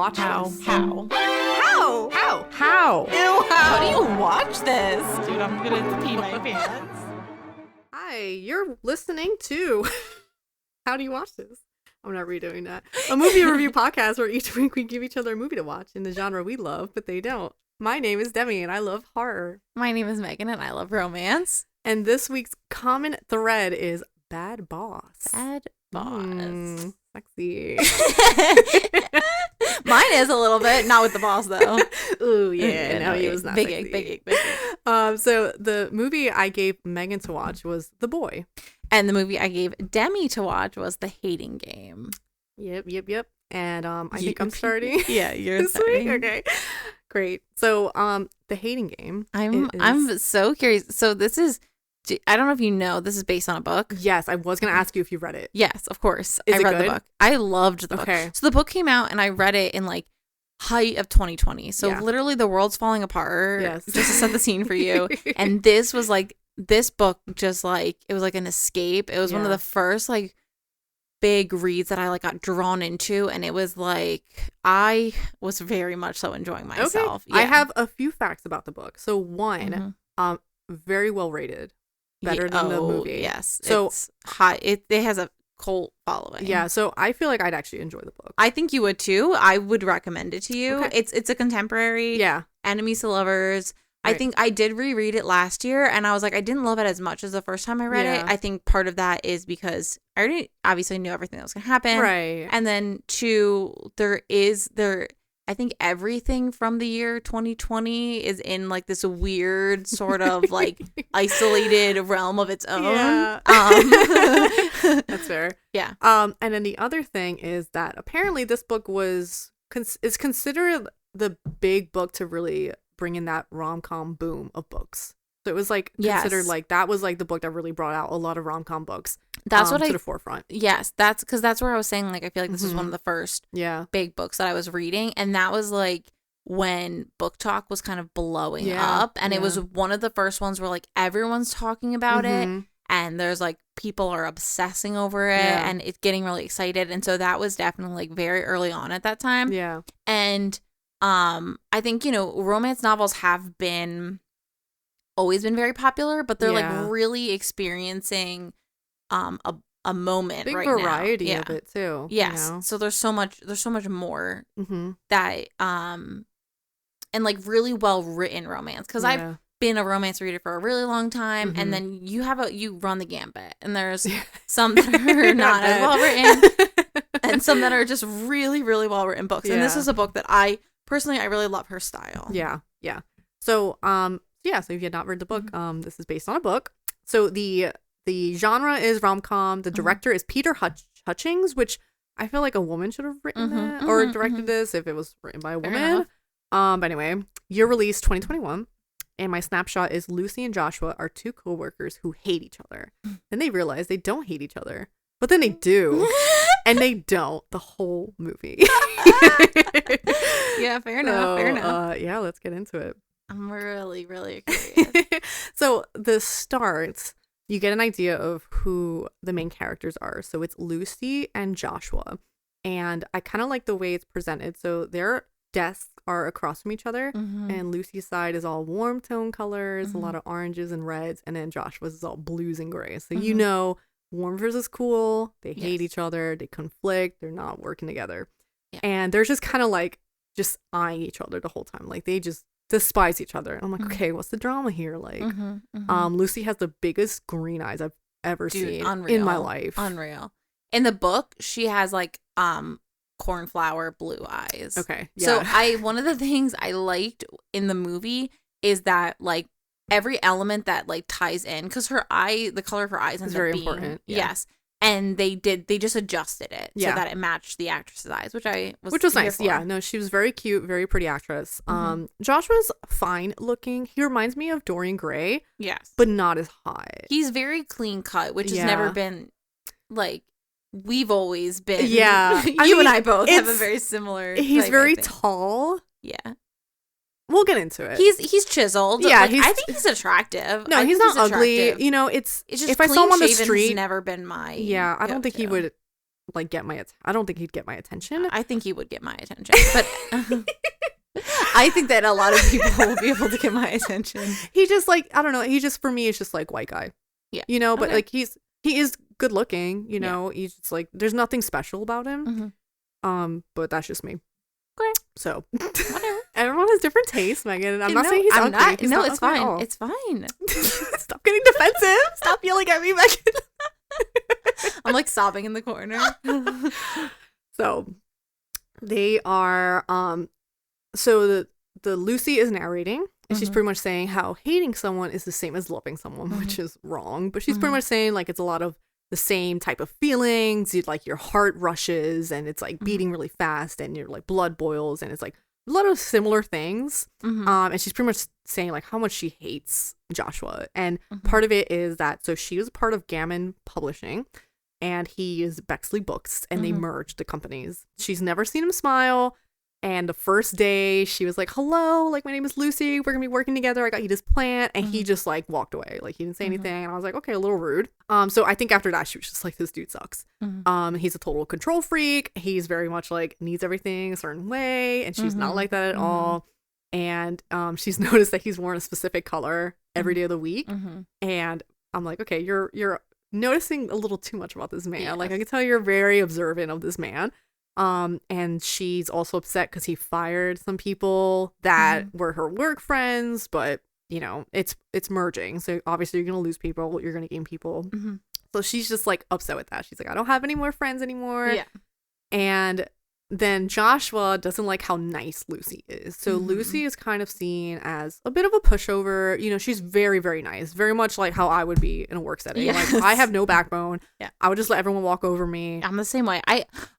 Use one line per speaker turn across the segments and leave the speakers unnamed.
watch
How?
this?
How?
How?
How?
How?
Ew, how do you watch this? Dude, I'm gonna pee my pants.
Hi, you're listening to How Do You Watch This? I'm not redoing that. A movie review podcast where each week we give each other a movie to watch in the genre we love, but they don't. My name is Demi and I love horror.
My name is Megan and I love romance.
And this week's common thread is Bad Boss.
Bad boss.
Sexy.
Mine is a little bit, not with the boss though.
Ooh, yeah. No, he was not
big
sexy.
big egg.
So the movie I gave Megan to watch was The Boy.
And the movie I gave Demi to watch was The Hating Game.
Yep. And I think I'm starting.
Yeah, you're
this
starting.
week. Okay, great. So The Hating Game.
I'm so curious. So this is, I don't know if you know, this is based on a book.
Yes, I was gonna ask you if you read it.
Yes, of course.
Is
I
it
read
good?
the book. I loved the book.
Okay.
So the book came out and I read it in like height of 2020. So
Yeah.
literally the world's falling apart.
Yes.
Just to set the scene for you. And this was like, this book just like, it was like an escape. It was one of
Yeah.
the first like big reads that I like got drawn into. And it was like, I was very much so enjoying myself.
Okay. I have a few facts about the book. So one,
Mhm.
very well rated. Better than the movie.
Yes.
So
it's high. It has a cult following.
yeah, so I feel like I'd actually enjoy the book.
I think you would too. I would recommend it to you.
Okay.
It's a contemporary.
Yeah.
Enemies to lovers. I
Right.
think I did reread it last year and I was like, I didn't love it as much as the first time I read
Yeah.
it. I think part of that is because I already obviously knew everything that was gonna happen.
Right.
And then two, I think everything from the year 2020 is in like this weird sort of like isolated realm of its own.
Yeah. That's fair.
Yeah.
And then the other thing is that apparently this book is considered the big book to really bring in that rom-com boom of books. So it was like considered
Yes.
like that was like the book that really brought out a lot of rom-com books.
That's what
to the forefront.
Yes, that's because that's where I was saying, like, I feel like this was one
Mhm.
of the first
Yeah.
big books that I was reading. And that was like when Book Talk was kind of blowing
Yeah,
up. And it was one of the first ones where like everyone's talking about it.
Mhm.
And there's like people are obsessing over it
Yeah.
and it's getting really excited. And so that was definitely like very early on at that time.
Yeah.
And I think, romance novels have always been very popular, but they're
Yeah.
like really experiencing a moment
Big
right
variety
now.
of it too.
Yes. So there's so much more
Mm-hmm.
that and like really well written romance, because I've been a romance reader for a really long time,
Mhm.
and then you run the gambit, and there's some that are not as
bet.
well written and some that are just really, really well written books. And this
Yeah.
is a book that I really love her style.
Yeah. So so if you had not read the book, this is based on a book. So the genre is rom-com. The director is Peter Hutchings, which I feel like a woman should have written that or directed this if it was written by a
Fair
woman.
enough.
But anyway, year release 2021. And my snapshot is Lucy and Joshua are two co-workers who hate each other. Then they realize they don't hate each other. But then they do. And they don't the whole movie.
Yeah, fair enough.
Yeah, let's get into it.
I'm really, really curious.
So the start, you get an idea of who the main characters are. So it's Lucy and Joshua. And I kind of like the way it's presented. So their desks are across from each other. And Lucy's side is all warm tone colors, a lot of oranges and reds. And then Joshua's is all blues and grays. So you know warm versus cool. They hate each other. They conflict. They're not working together.
Yeah.
And they're just kind of like just eyeing each other the whole time. Like they just despise each other. I'm like, okay, what's the drama here? Like, Lucy has the biggest green eyes I've ever seen in my life.
Unreal. In the book, she has like cornflower blue eyes.
Okay.
So
Yeah.
one of the things I liked in the movie is that like every element that like ties in, because the color of her eyes is
very important. Yeah.
Yes. And they just adjusted it so that it matched the actress's eyes, which was
nice.
for.
Yeah, no, she was very cute, very pretty actress. Joshua's fine looking. He reminds me of Dorian Gray,
Yes.
but not as hot.
He's very clean cut, which has
Yeah.
never been like we've always been.
Yeah.
You and I both have a
it's-
very similar
He's
type,
very
I think.
tall.
Yeah.
We'll get into it.
He's chiseled.
Yeah,
Like, I think he's attractive.
No,
I
he's
think
not ugly.
attractive.
You know, it's
It's just
if I saw him on the
clean-shaven
street,
has never been my
yeah, I don't think he
go-to.
would like get my I don't think he'd get my attention.
I think he would get my attention, but I think that a lot of people will be able to get my attention.
He just like, I don't know, he just, for me, is just like white guy.
Yeah.
You know, but
Okay.
like he is good looking, you know. He's just like, there's nothing special about him. But that's just me.
Okay.
So
Whatever.
everyone has different tastes, Megan. And I'm not saying he's
I'm
ugly.
not.
He's
No,
not
it's
ugly at
fine.
all.
It's fine.
Stop getting defensive. Stop yelling at me, Megan.
I'm like sobbing in the corner.
So they are so the Lucy is narrating, and she's pretty much saying how hating someone is the same as loving someone, which is wrong. But she's pretty much saying like it's a lot of the same type of feelings. Like your heart rushes and it's like beating really fast, and your like blood boils, and it's like a lot of similar things. And she's pretty much saying like how much she hates Joshua. And part of it is that, so she was part of Gammon Publishing, and he is Bexley Books, and they merged the companies. She's never seen him smile. And the first day she was like, hello, like, my name is Lucy. We're going to be working together. I got you this plant. And he just like walked away. Like, he didn't say anything. And I was like, okay, a little rude. So I think after that, she was just like, this dude sucks. He's a total control freak. He's very much like needs everything a certain way. And she's not like that at all. And she's noticed that he's worn a specific color every day of the week. And I'm like, okay, you're noticing a little too much about this man.
Yes.
Like, I can tell you're very observant of this man. And she's also upset because he fired some people that were her work friends, but you know, it's merging. So obviously you're going to lose people. You're going to gain people. So she's just like upset with that. She's like, I don't have any more friends anymore.
Yeah.
And then Joshua doesn't like how nice Lucy is. So Lucy is kind of seen as a bit of a pushover. You know, she's very, very nice. Very much like how I would be in a work setting.
Yes.
Like, I have no backbone.
Yeah.
I would just let everyone walk over me.
I'm the same way.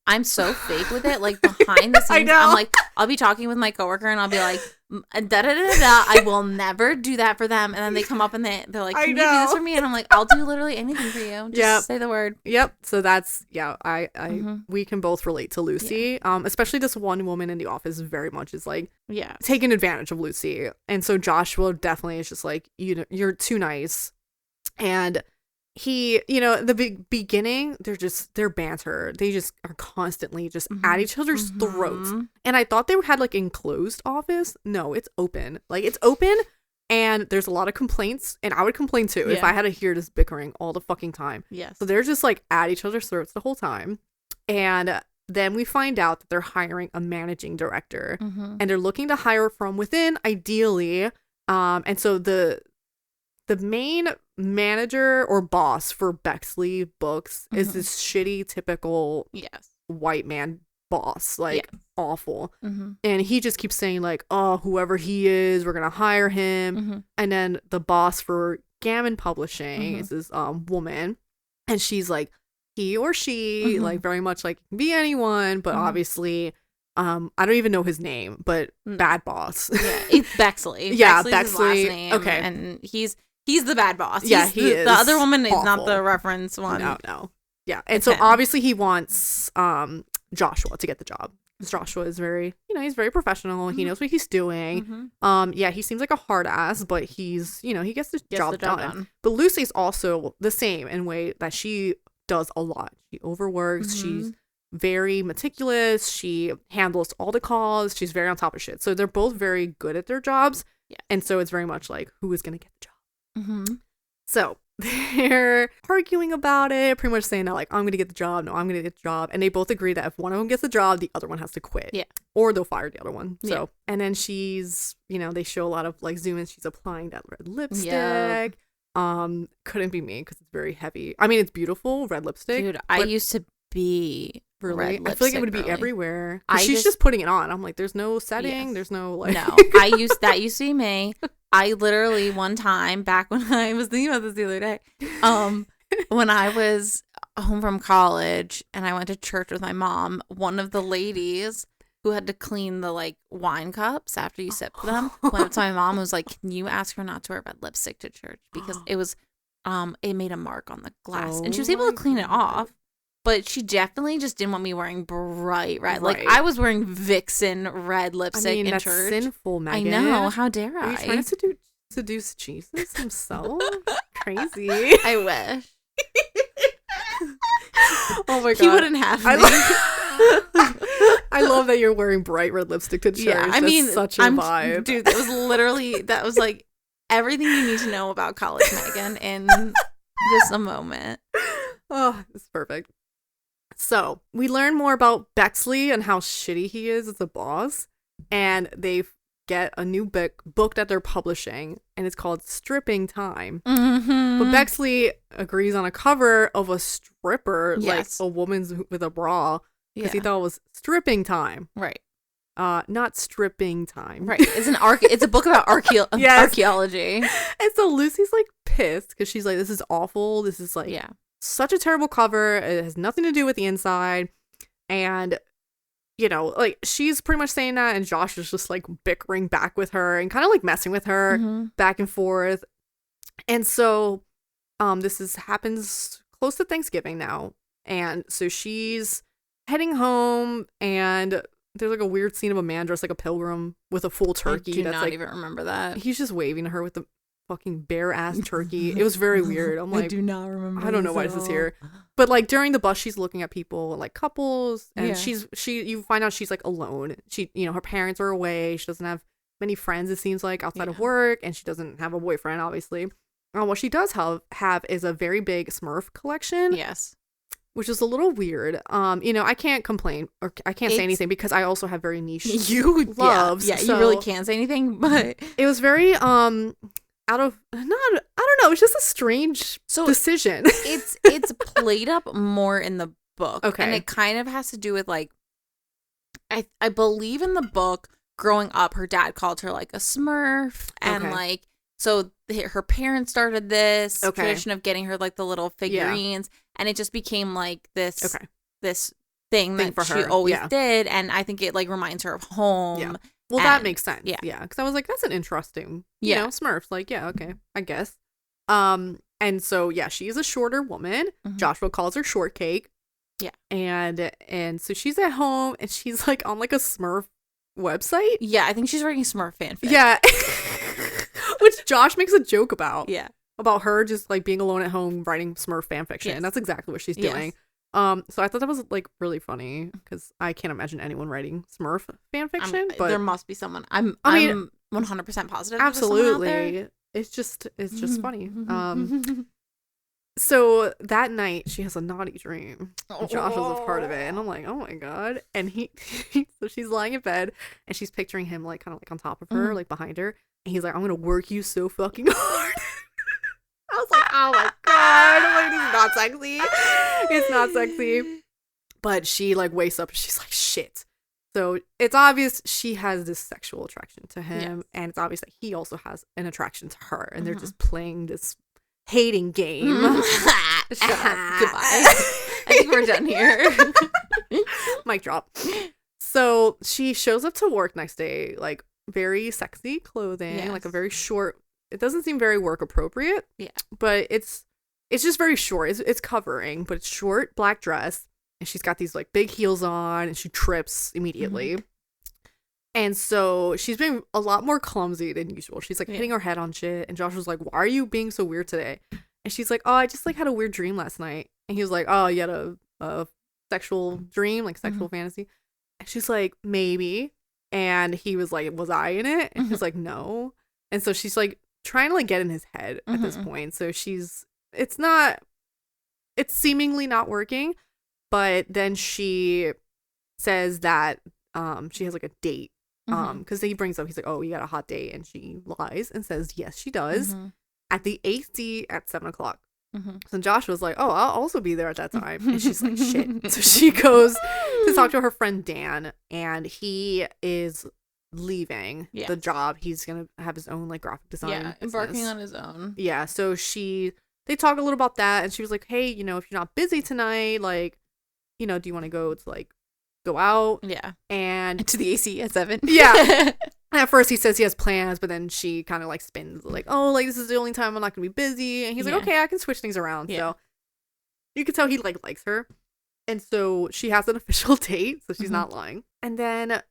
I'm so fake with it. Like, behind the scenes,
I know.
I'm like, I'll be talking with my coworker and I'll be like, da da da da da. I will never do that for them. And then they come up and they're like, can you do this for me? And I'm like, I'll do literally anything for you. Just say the word.
Yep. So that's, yeah, we can both relate to Lucy. Especially this one woman in the office very much is like,
Yeah.
taking advantage of Lucy. And so Joshua definitely is just like, you know, you're too nice. And he, you know, the beginning, they're banter. They just are constantly just at each other's throats. And I thought they had like enclosed office. No, it's open. Like, it's open, and there's a lot of complaints. And I would complain too if I had to hear this bickering all the fucking time.
Yes.
So they're just like at each other's throats the whole time. And then we find out that they're hiring a managing director, and they're looking to hire from within, ideally. And so the main manager or boss for Bexley Books is this shitty, typical white man boss, like awful. And he just keeps saying like, oh, whoever he is, we're gonna hire him. And then the boss for Gammon Publishing is this woman, and she's like, he or she, like, very much like, can be anyone, but obviously I don't even know his name, but bad boss.
Yeah, it's Bexley.
Yeah,
Bexley's his last
Bexley.
name,
Okay.
and he's the bad boss.
Yeah,
He's
he is
the other woman is not
awful.
the reference one.
No. Yeah. And so obviously he wants Joshua to get the job. Because Joshua is very, you know, he's very professional. He knows what he's doing. Yeah, he seems like a hard ass, but he's, you know, he gets the job done. But Lucy's also the same in a way that she does a lot. She overworks. She's very meticulous. She handles all the calls. She's very on top of shit. So they're both very good at their jobs.
Yeah.
And so it's very much like, who is going to get the job? So they're arguing about it, pretty much saying that like, I'm going to get the job. No, I'm going to get the job. And they both agree that if one of them gets the job, the other one has to quit.
Yeah.
Or they'll fire the other one. So,
Yeah.
and then she's, you know, they show a lot of like zoom in. She's applying that red lipstick.
Yeah.
Couldn't be me because it's very heavy. I mean, it's beautiful, red lipstick.
Dude, I used to be
really,
red
I feel like
lipstick
it would be
girly.
everywhere. She's just putting it on. I'm like, there's no setting.
Yes.
There's no like.
No, that used to be me. I literally one time back when I was thinking about this the other day, when I was home from college and I went to church with my mom, one of the ladies who had to clean the like wine cups after you sip them went up to my mom and was like, can you ask her not to wear red lipstick to church? Because it was it made a mark on the glass. And she was able to clean it off. But she definitely just didn't want me wearing bright red. Like, I was wearing Vixen red lipstick in
that's
church.
sinful, Megan.
I know. How dare
Are
I?
you trying to seduce Jesus himself? Crazy.
I wish.
Oh my god.
He wouldn't have me.
I love that you're wearing bright red lipstick to church.
Yeah, I mean,
such a vibe.
Dude, that was like everything you need to know about College Megan in just a moment.
Oh, it's perfect. So we learn more about Bexley and how shitty he is as a boss. And they get a new book that they're publishing, and it's called Stripping Time.
Mm-hmm.
But Bexley agrees on a cover of a stripper,
Yes.
like a woman's with a bra, because he thought it was stripping time.
Right.
Not stripping time.
Right. It's a book about archaeology.
And so Lucy's like pissed because she's like, this is awful. This is like such a terrible cover. It has nothing to do with the inside. And you know, like she's pretty much saying that, and Josh is just like bickering back with her and kind of like messing with her back and forth. And so this happens close to Thanksgiving now. And so she's heading home, and there's like a weird scene of a man dressed like a pilgrim with a full turkey.
I do
that's
not
like,
even remember that.
He's just waving to her with the fucking bare ass turkey. It was very weird. I'm like,
I do not remember.
I don't know why this is here. But like during the bus, she's looking at people like couples, and you find out she's like alone. She, you know, her parents are away. She doesn't have many friends, it seems like, outside of work, and she doesn't have a boyfriend, obviously. What she does have is a very big Smurf collection.
Yes.
Which is a little weird. You know, I can't complain, or I can't say anything because I also have very niche loves.
Yeah,
so
you really can't say anything, but
it was very I don't know, it's just a strange decision.
it's played up more in the book.
Okay.
And it kind of has to do with like I believe in the book growing up her dad called her like a Smurf, and like so her parents started this tradition of getting her like the little figurines, and it just became like this thing that she always did, and I think it like reminds her of home.
Yeah. Well, that makes sense. Yeah. Because I was like, that's an interesting, you know, Smurfs. Like, yeah, okay, I guess. And so, yeah, she's a shorter woman. Joshua calls her Shortcake. Yeah. And so she's at home, and she's like on like a Smurf website.
Yeah, I think she's writing Smurf fanfic.
Yeah. Which Josh makes a joke about.
Yeah.
About her just like being alone at home writing Smurf fanfiction. Yes. And that's exactly what she's doing. So I thought that was like really funny because I can't imagine anyone writing Smurf fanfiction. But
there must be someone. I'm 100% positive.
Absolutely, it's just funny. So that night she has a naughty dream. And Josh was a part of it, and I'm like, oh my god. And so she's lying in bed, and she's picturing him like kind of like on top of her, like behind her, and he's like, I'm gonna work you so fucking hard. I was like, oh my god. I'm like, this is not sexy. It's not sexy. But she like wakes up and she's like, shit. So it's obvious she has this sexual attraction to him. Yes. And it's obvious that he also has an attraction to her. And they're just playing this hating game.
Shut up. Goodbye. I think we're done here.
Mic drop. So she shows up to work next day, like very sexy clothing, like a very short. It doesn't seem very work appropriate. Yeah. But it's just very short. It's covering, but it's short black dress, and she's got these like big heels on, and she trips immediately. And so she's been a lot more clumsy than usual. She's like hitting her head on shit, and Josh was like, "Why are you being so weird today?" And she's like, "Oh, I just like had a weird dream last night." And he was like, "Oh, you had a sexual dream, like sexual fantasy?" And she's like, "Maybe." And he was like, "Was I in it?" And he's like, "No." And so she's like trying to like get in his head at this point. So it's seemingly not working, but then she says that she has like a date because he brings up, he's like, oh, you got a hot date, and she lies and says yes she does at the AC at 7:00. So Josh was like, oh, I'll also be there at that time, and she's like, shit. So she goes to talk to her friend Dan, and he is leaving the job. He's gonna have his own like graphic design
embarking on his own.
So they talk a little about that, and she was like, hey, you know, if you're not busy tonight, like, you know, do you want to go out and
to the AC at 7?
At first he says he has plans, but then she kind of like spins like, oh, like this is the only time I'm not gonna be busy, and he's like, okay, I can switch things around. So you could tell he like likes her, and so she has an official date, so she's not lying. And then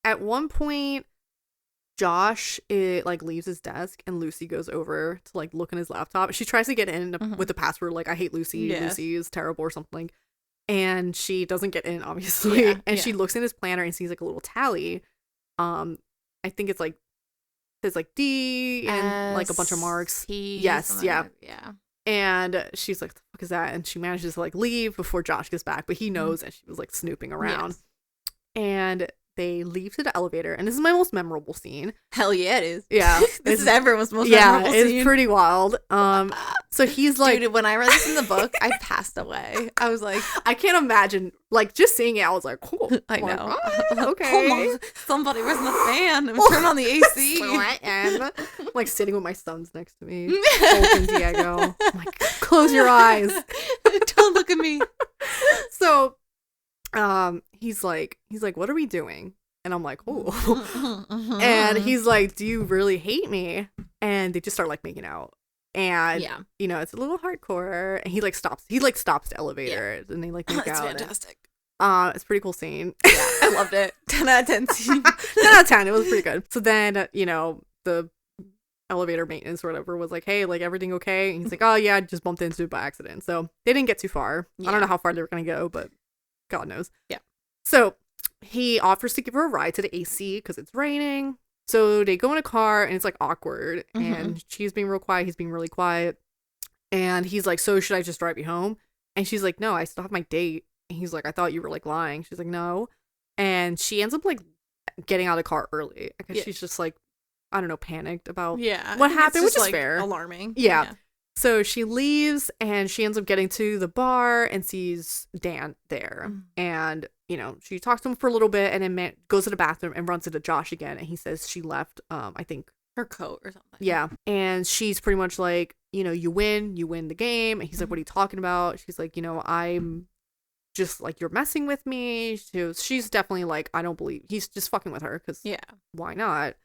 at one point, Josh like leaves his desk and Lucy goes over to like look in his laptop. She tries to get in with the password like I hate Lucy.
Yes.
Lucy is terrible or something. And she doesn't get in, obviously. And she looks in his planner and sees like a little tally. I think it's like says like D and like a bunch of marks. Yes, yeah. And she's like, "The fuck is that?" And she manages to like leave before Josh gets back, but he knows that she was like snooping around. Yes. And they leave to the elevator, and this is my most memorable scene.
Hell yeah, it is.
Yeah,
this is everyone's most memorable scene.
Yeah, it's pretty wild. So he's like,
dude, when I read this in the book, I passed away. I was like,
I can't imagine. Like just seeing it, I was like, cool.
I know.
Like, okay,
come on. Somebody, where's the fan? And turn on the AC.
I'm like sitting with my sons next to me, Hope and Diego. I'm like, close your eyes.
Don't look at me.
So. He's like, what are we doing? And I'm like, oh. And he's like, do you really hate me? And they just start like making out. And you know, it's a little hardcore. And he stops the elevator and they like make out.
It's fantastic.
It's a pretty cool scene.
Yeah, I loved it. 10 out of 10 scene.
10 out of 10. It was pretty good. So then, you know, the elevator maintenance or whatever was like, hey, like everything okay? And he's like, oh yeah, I just bumped into it by accident. So they didn't get too far. I don't know how far they were gonna go, but God knows.
Yeah.
So he offers to give her a ride to the AC because it's raining. So they go in a car and it's like awkward. And she's being real quiet. He's being really quiet. And he's like, so should I just drive you home? And she's like, no, I still have my date. And he's like, I thought you were like lying. She's like, no. And she ends up like getting out of the car early. I guess she's just like, I don't know, panicked about what happened, which is
like
fair.
Alarming.
Yeah. So she leaves and she ends up getting to the bar and sees Dan there. And, you know, she talks to him for a little bit and then goes to the bathroom and runs into Josh again. And he says she left, I think,
her coat or something.
Yeah. And she's pretty much like, you know, you win the game. And he's like, what are you talking about? She's like, you know, I'm just like, you're messing with me. She's definitely like, I don't believe he's just fucking with her because why not?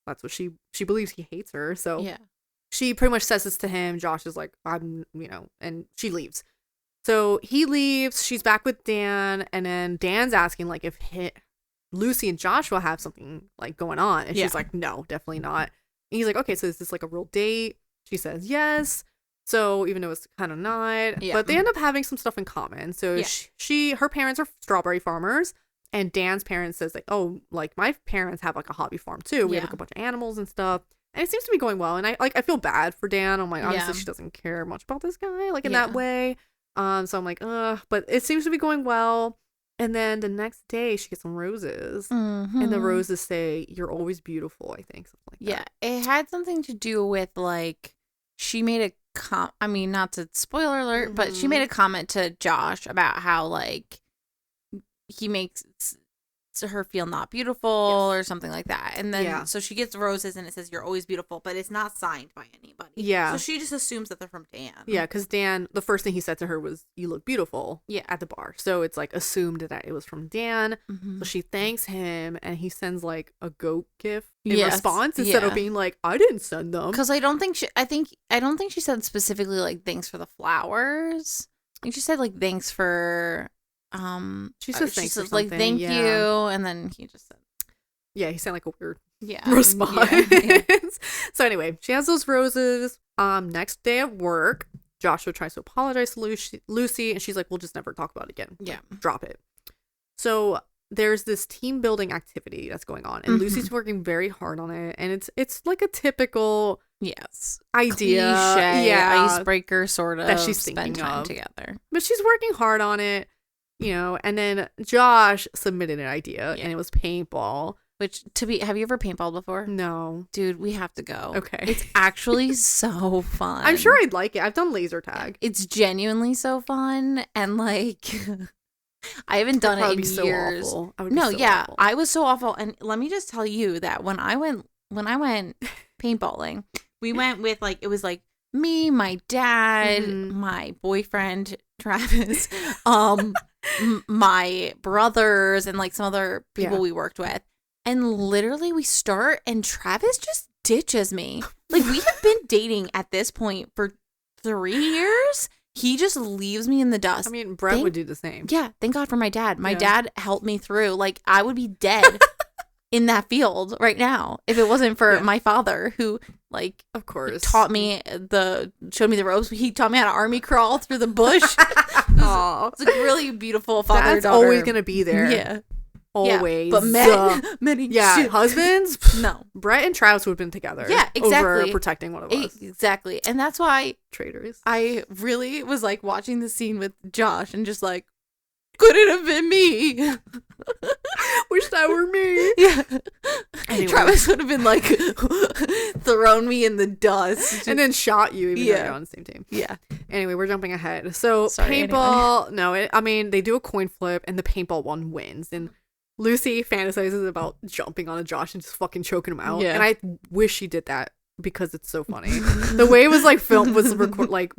That's what she believes he hates her. So yeah. She pretty much says this to him. Josh is like, I'm, you know, and she leaves. So he leaves. She's back with Dan. And then Dan's asking, like, if Lucy and Joshua have something, like, going on. And she's like, no, definitely not. And he's like, okay, so is this, like, a real date? She says yes. So even though it's kind of not. Yeah. But they end up having some stuff in common. So her parents are strawberry farmers. And Dan's parents says, like, oh, like, my parents have, like, a hobby farm, too. We have, like, a bunch of animals and stuff. And it seems to be going well. And I feel bad for Dan. I'm like, obviously she doesn't care much about this guy, like in that way. So I'm like, but it seems to be going well. And then the next day she gets some roses. And the roses say, you're always beautiful, I think. Something like that.
Yeah. It had something to do with like, she made a I mean, not to spoiler alert, but she made a comment to Josh about how like he makes her feel not beautiful or something like that. And then so she gets roses and it says you're always beautiful, but it's not signed by anybody. Yeah. So she just assumes that they're from Dan.
Yeah, because Dan, the first thing he said to her was, you look beautiful at the bar. So it's like assumed that it was from Dan. So she thanks him and he sends like a goat gift in response instead of being like, I didn't send them.
Because I don't think she said specifically like thanks for the flowers. I think she said like thanks for
she says thanks or
like thank you, and then he just said
he sent like a weird response. So anyway, she has those roses. Next day at work, Joshua tries to apologize to Lucy and she's like, we'll just never talk about it again. Drop it. So there's this team building activity that's going on and Lucy's working very hard on it, and it's like a typical idea,
icebreaker sort of
that she's
spend
thinking
time
of
together,
but she's working hard on it. You know, and then Josh submitted an idea and it was paintball.
Which, have you ever paintballed before?
No.
Dude, we have to go.
Okay.
It's actually so fun.
I'm sure I'd like it. I've done laser tag.
It's genuinely so fun. And like, I haven't done it in years.
So awful.
Awful. I was so awful. And let me just tell you that when I went paintballing, we went with like, it was like me, my dad, my boyfriend, Travis, my brothers and like some other people we worked with, and literally we start and Travis just ditches me. Like we have been dating at this point for 3 years. He just leaves me in the dust.
I mean, Brett would do the same.
Yeah, thank God for my dad. My dad helped me through. Like I would be dead. in that field right now if it wasn't for my father who like
of course
showed me the ropes. He taught me how to army crawl through the bush. It's a really beautiful father-daughter.
That's always gonna be there.
Yeah.
Always.
Yeah, but men
yeah, husbands?
No.
Brett and Travis would have been together.
Yeah, exactly.
Over protecting one of us.
Exactly. And that's why
traitors.
I really was like watching the scene with Josh and just like, could it have been me?
Wish that were me.
Yeah.
Anyway.
Travis would have been like thrown me in the dust.
And then shot you even though you're on the same team.
Yeah.
Anyway, we're jumping ahead. So
Sorry,
paintball, they do a coin flip and the paintball one wins. And Lucy fantasizes about jumping on a Josh and just fucking choking him out.
Yeah.
And I wish she did that because it's so funny. The way it was like filmed was like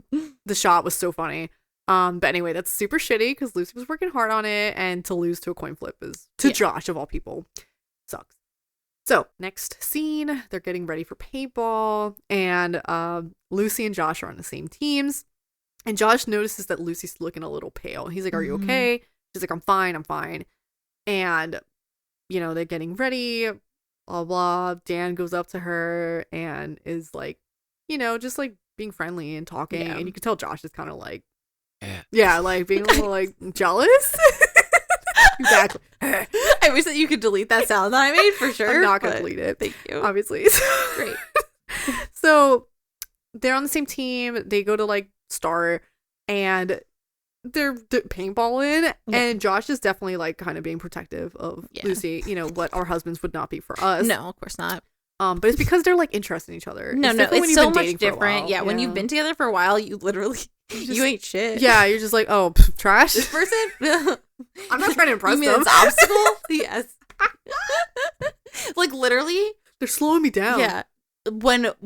the shot was so funny. But anyway, that's super shitty because Lucy was working hard on it, and to lose to a coin flip is to Josh of all people sucks. So next scene, they're getting ready for paintball, and Lucy and Josh are on the same teams. And Josh notices that Lucy's looking a little pale. He's like, "Are you okay?" She's like, I'm fine. And, they're getting ready, blah, blah. Dan goes up to her and is like, just like being friendly and talking. Yeah. And you can tell Josh is kind of like, like being a little like jealous. Exactly.
I wish that you could delete that sound that I made for sure.
I'm not going to delete it.
Thank you.
Obviously.
Great.
So they're on the same team. They go to like start and they're paintballing, and Josh is definitely like kind of being protective of Lucy, what our husbands would not be for us.
No, of course not.
But it's because they're like interested in each other.
No, it's so much different. Yeah, when you've been together for a while, you literally you ain't shit.
Yeah, you're just like, oh, trash.
This person.
I'm not trying to impress them.
This obstacle. Yes. Like literally,
they're slowing me down.
Yeah.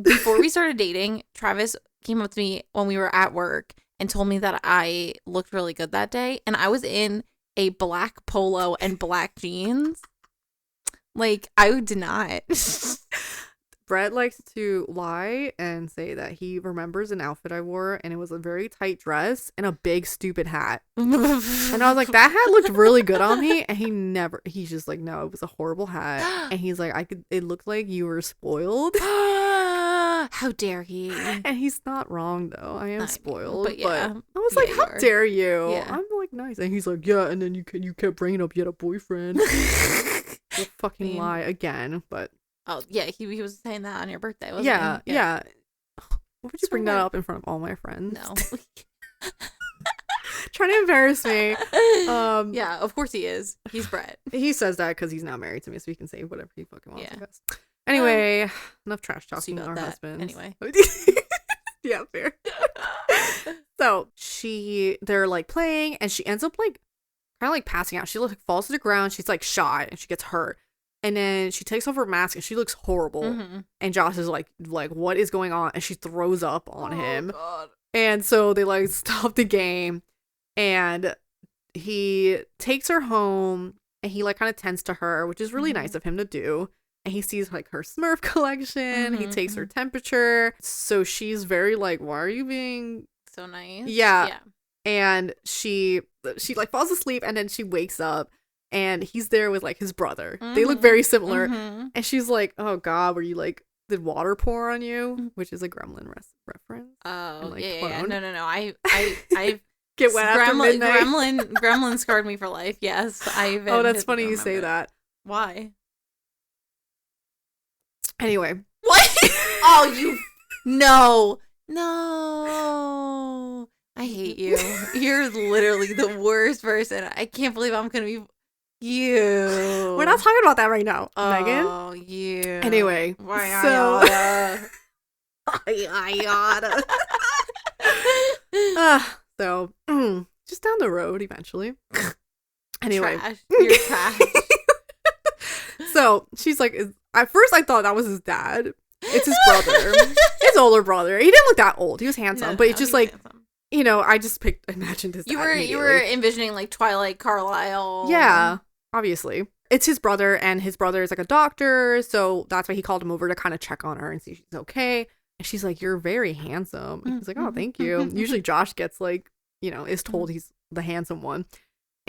Before we started dating, Travis came up to me when we were at work and told me that I looked really good that day. And I was in a black polo and black jeans. Like, I did not.
Brett likes to lie and say that he remembers an outfit I wore, and it was a very tight dress and a big stupid hat. And I was like, that hat looked really good on me. And he's just like, no, it was a horrible hat. And he's like, it looked like you were spoiled.
How dare he?
And he's not wrong though. I am spoiled, but I was
Yeah,
like, how dare you?
Yeah.
I'm like, nice. And he's like, yeah. And then you kept bringing up you had a boyfriend. You fucking lie again. But
oh yeah, he was saying that on your birthday, wasn't he?
Yeah. Why would you bring that up in front of all my friends?
No.
Trying to embarrass me.
Yeah, of course he is. He's Brett.
He says that because he's not married to me, so he can say whatever he fucking wants. I guess. Anyway, enough trash talking about our husbands.
Anyway.
Yeah, fair. So they're like playing, and she ends up like kind of like passing out. She like falls to the ground. She's like shot, and she gets hurt. And then she takes off her mask, and she looks horrible. Mm-hmm. And Josh is like, what is going on? And she throws up on him.
God.
And so they like stop the game, and he takes her home, and he like kind of tends to her, which is really nice of him to do. And he sees like her Smurf collection. He takes her temperature. So she's very like, why are you being
so nice?
Yeah. And she like falls asleep, and then she wakes up, and he's there with like his brother. They look very similar. And she's like, oh God, were you like, did water pour on you? Which is a Gremlin reference.
Oh,
and, like,
yeah. No. I
get wet after midnight.
Gremlin scarred me for life. Yes.
Oh, that's funny you say that.
Why?
Anyway.
What? Oh, you. No. I hate you. You're literally the worst person. I can't believe I'm going to be you.
We're not talking about that right now, Megan.
Oh, you.
Anyway.
Why
so. So, just down the road eventually. Anyway.
Trash. You're trash.
So, she's like, at first I thought that was his dad. It's his brother. His older brother. He didn't look that old. He was handsome. But it's just like, handsome. I just imagined his dad.
You were envisioning like Twilight Carlisle.
Yeah, obviously. It's his brother, and his brother is like a doctor. So that's why he called him over to kind of check on her and see if she's okay. And she's like, you're very handsome. And he's like, oh, thank you. Usually Josh gets like, is told he's the handsome one.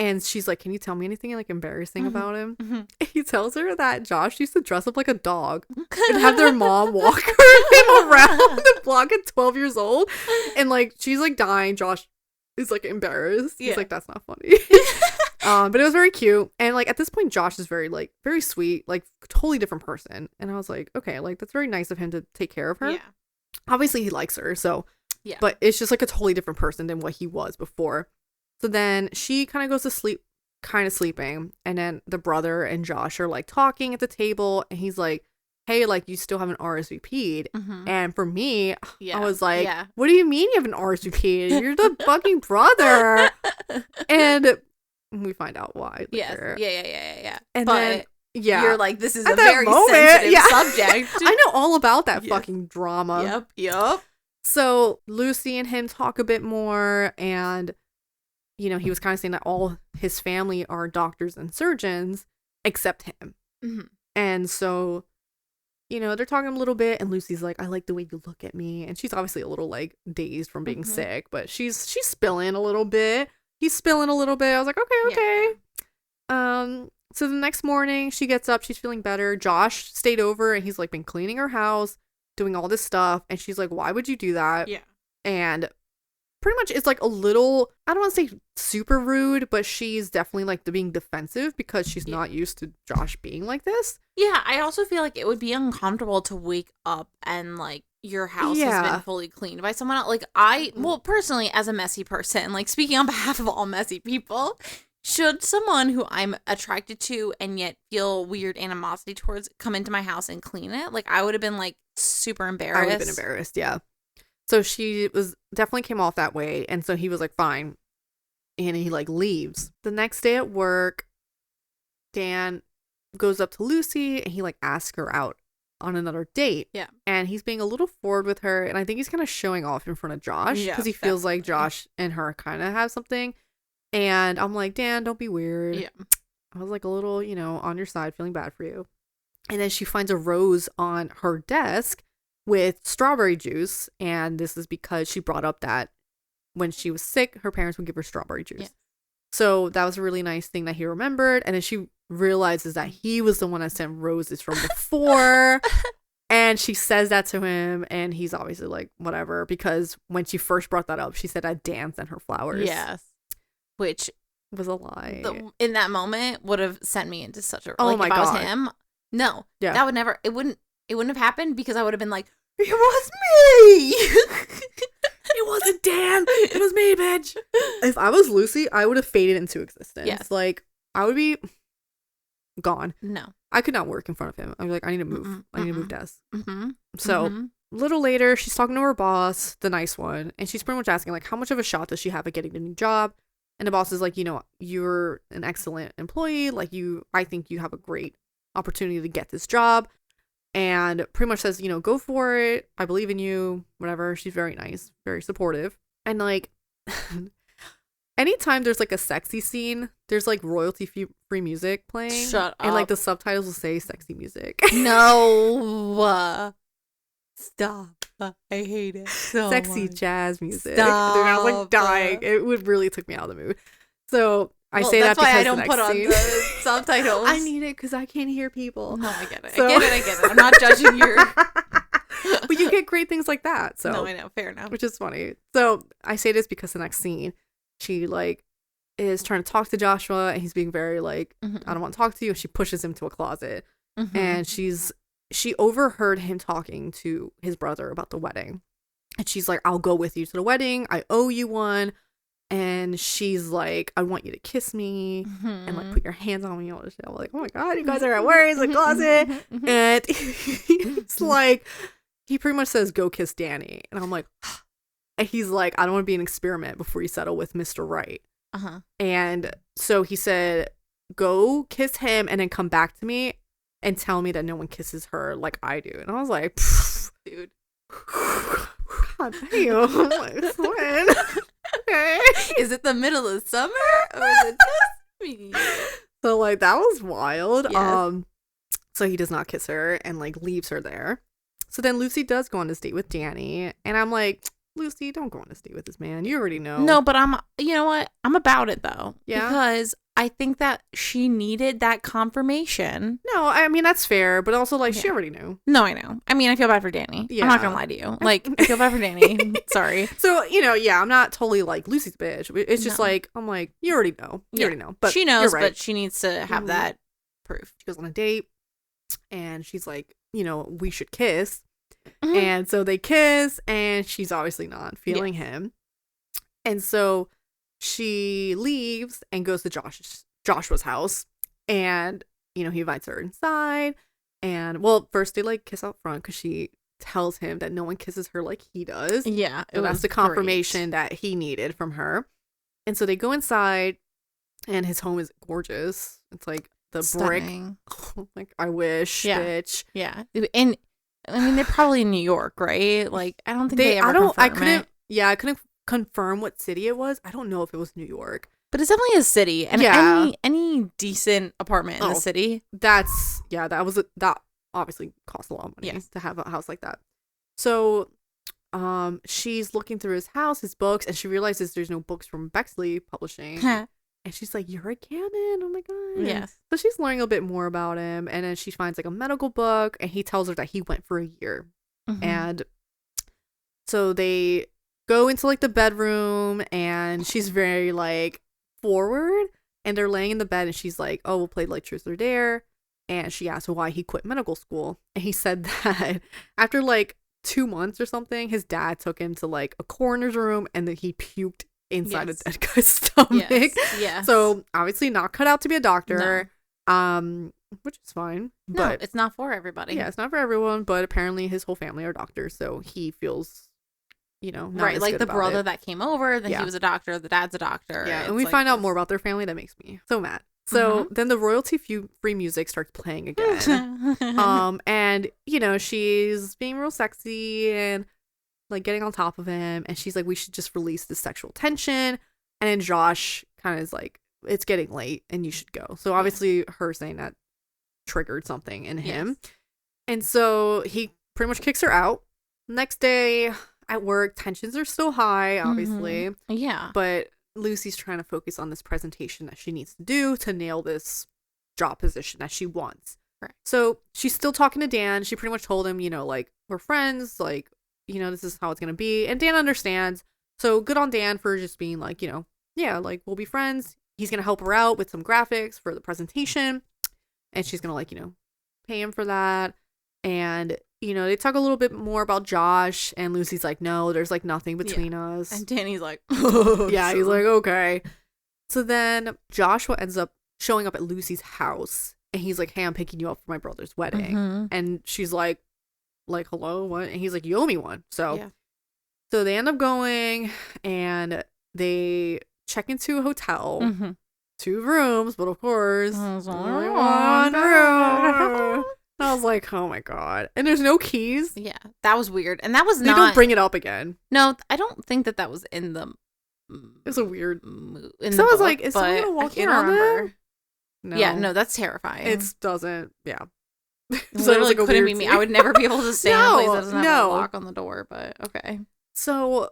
And she's like, can you tell me anything like embarrassing about him?
Mhm.
He tells her that Josh used to dress up like a dog and have their mom walk him around the block at 12 years old. And like, she's like dying. Josh is like embarrassed. He's like, that's not funny. But it was very cute. And like, at this point, Josh is very sweet, like totally different person. And I was like, okay, like that's very nice of him to take care of her.
Yeah.
Obviously, he likes her. So,
yeah.
But it's just like a totally different person than what he was before. So then she kind of goes to sleep, kind of sleeping. And then the brother and Josh are like talking at the table. And he's like, hey, like you still haven't RSVP'd.
Mhm.
And for me,
Yeah.
I was like,
Yeah.
what do you mean you haven't RSVP'd? You're the fucking brother. And we find out why later.
Yeah.
And
but
then,
you're like, this is
at
a
that
very
moment,
sensitive subject.
I know all about that
Yes.
fucking drama.
Yep.
So Lucy and him talk a bit more, and you know, he was kind of saying that all his family are doctors and surgeons except him.
Mhm.
And so, you know, they're talking a little bit, and Lucy's like, I like the way you look at me. And she's obviously a little like dazed from being sick, but she's spilling a little bit. He's spilling a little bit. I was like, okay. So the next morning she gets up, she's feeling better. Josh stayed over and he's like been cleaning her house, doing all this stuff. And she's like, why would you do that?
Yeah.
And pretty much it's like a little, I don't want to say super rude, but she's definitely like being defensive because she's not used to Josh being like this.
Yeah, I also feel like it would be uncomfortable to wake up and like your house has been fully cleaned by someone else. Like well, personally, as a messy person, like speaking on behalf of all messy people, should someone who I'm attracted to and yet feel weird animosity towards come into my house and clean it, like I would have been like super embarrassed.
I would have been embarrassed, yeah. So she was definitely came off that way, and so he was like, fine. And he like leaves. The next day at work, Dan goes up to Lucy and he like asks her out on another date.
Yeah.
And he's being a little forward with her, and I think he's kind of showing off in front of Josh because he feels like Josh and her kind of have something. And I'm like, Dan, don't be weird.
Yeah.
I was like a little, you know, on your side, feeling bad for you. And then she finds a rose on her desk with strawberry juice, and this is because she brought up that when she was sick, her parents would give her strawberry juice. Yeah. So that was a really nice thing that he remembered. And then she realizes that he was the one that sent roses from before. And she says that to him, and he's obviously like, whatever, because when she first brought that up, she said that Dan sent her flowers.
Yes. Which
was a lie.
In that moment would have sent me into such a,
oh
like,
my
if
God.
I was him, no.
Yeah.
That would never, it wouldn't have happened because I would have been like, it was me.
It wasn't Dan. It was me, bitch. If I was Lucy, I would have faded into existence.
Yes.
Like, I would be gone.
No.
I could not work in front of him. I'd be like, I need to move. I need to move desks.
Mm-hmm.
So, a little later, she's talking to her boss, the nice one, and she's pretty much asking, like, how much of a shot does she have at getting a new job? And the boss is like, you know, you're an excellent employee. Like, I think you have a great opportunity to get this job. And pretty much says, you know, go for it. I believe in you. Whatever. She's very nice, very supportive. And like, anytime there's like a sexy scene, there's like royalty free music playing.
Shut up.
And like the subtitles will say sexy music.
No. Stop. I hate it so
sexy
much.
jazz music.
Stop.
Dude, I was like dying. It would really took me out of the mood. So I say that
that's why
because
I don't
the
put
next
on
scene,
the subtitles.
I need it because I can't hear people.
No, I get it.
So-
I get it. I'm not judging your.
But you get great things like that. So
No, I know. Fair enough.
which is funny. So I say this because the next scene, she like is trying to talk to Joshua, and he's being very like, I don't want to talk to you. And she pushes him to a closet, and she overheard him talking to his brother about the wedding, and she's like, I'll go with you to the wedding. I owe you one. And she's like, I want you to kiss me and like put your hands on me and all this shit. I'm like, oh my God, you guys are at work in the closet. And it's like, he pretty much says, go kiss Danny. And I'm like, and he's like, I don't want to be an experiment before you settle with Mr. Right. And so he said, go kiss him and then come back to me and tell me that no one kisses her like I do. And I was like, dude. God damn. I'm like, when? Okay.
Is it the middle of summer or is it just me?
So like that was wild.
Yes.
So he does not kiss her and like leaves her there. So then Lucy does go on this date with Danny, and I'm like, Lucy, don't go on a date with this man. You already know.
No, but you know what? I'm about it though.
Yeah?
Because I think that she needed that confirmation.
No, I mean, that's fair, but also, like, she
Yeah.
already knew.
No, I know. I mean, I feel bad for Danny.
Yeah.
I'm not going to lie to you. Like, I feel bad for Danny. Sorry.
So, you know, yeah, I'm not totally like Lucy's bitch. It's just
No.
like, I'm like, you already know. You
Yeah.
already know. But
she knows,
you're right.
but she needs to have
Mhm.
that proof.
She goes on a date and she's like, you know, we should kiss.
Mhm.
And so they kiss and she's obviously not feeling him. And so she leaves and goes to Joshua's house. And, you know, he invites her inside. And, well, first they like kiss out front because she tells him that no one kisses her like he does.
Yeah.
So that's the confirmation that he needed from her. And so they go inside and his home is gorgeous. It's like the
Stunning.
brick. Like, I wish, bitch.
Yeah. And I mean, they're probably in New York, right? Like, I don't think they ever
I
confirm
couldn't,
it.
yeah, I couldn't confirm what city it was. I don't know if it was New York.
But it's definitely a city. And
Yeah.
any decent apartment in the
Oh.
city.
That obviously costs a lot of money
Yes.
to have a house like that. So she's looking through his house, his books, and she realizes there's no books from Bexley Publishing. And she's like, you're a canon. Oh my God.
Yes.
So she's learning a bit more about him. And then she finds like a medical book and he tells her that he went for a year.
Mhm.
And so they go into like the bedroom and she's very like forward and they're laying in the bed and she's like, oh, we'll play like truth or dare. And she asked him why he quit medical school. And he said that after like 2 months or something, his dad took him to like a coroner's room and then he puked inside a dead guy's stomach.
Yes.
So obviously not cut out to be a doctor. Which is fine.
No,
But
it's not for everybody.
yeah, it's not for everyone, but apparently his whole family are doctors, so he feels, you know, not
Right,
as
like
good
the
about
brother
it.
that came over, then
Yeah.
he was a doctor, the dad's a doctor.
Yeah,
It's
and we
like
find out
this-
more about their family. That makes me so mad. So then the royalty-free music starts playing again. And, you know, she's being real sexy and, like, getting on top of him, and she's like, we should just release this sexual tension. And then Josh kind of is like, it's getting late and you should go. So obviously her saying that triggered something in him.
Yes.
And so he pretty much kicks her out. Next day at work, tensions are still high, obviously.
Yeah.
But Lucy's trying to focus on this presentation that she needs to do to nail this job position that she wants.
Right.
So she's still talking to Dan. She pretty much told him, you know, like, we're friends. Like, you know, this is how it's going to be. And Dan understands. So good on Dan for just being like, you know, yeah, like, we'll be friends. He's going to help her out with some graphics for the presentation. And she's going to, like, you know, pay him for that. And, you know, they talk a little bit more about Josh. And Lucy's like, no, there's, like, nothing between us.
And Danny's like,
Yeah, he's like, okay. So then Joshua ends up showing up at Lucy's house. And he's like, hey, I'm picking you up for my brother's wedding.
Mhm.
And she's like, hello, what? And he's like, you owe me one. So,
Yeah.
so they end up going and they check into a hotel.
Mhm.
2 rooms, but of course,
There's
only
only
one
one
room. And I was like, oh my God. And there's no keys.
Yeah, that was weird. And that was
They
not.
don't bring it up again.
No, I don't think that was in the.
It's a weird.
In
So I was
book,
like, is someone
but
gonna walk
I can't
in on
remember.
them? No.
Yeah, no, that's terrifying.
It doesn't. Yeah. So it was
literally
like a
couldn't
weird
be me.
scene.
I would never be able to stay in a place that doesn't have
No.
a lock on the door. But okay.
So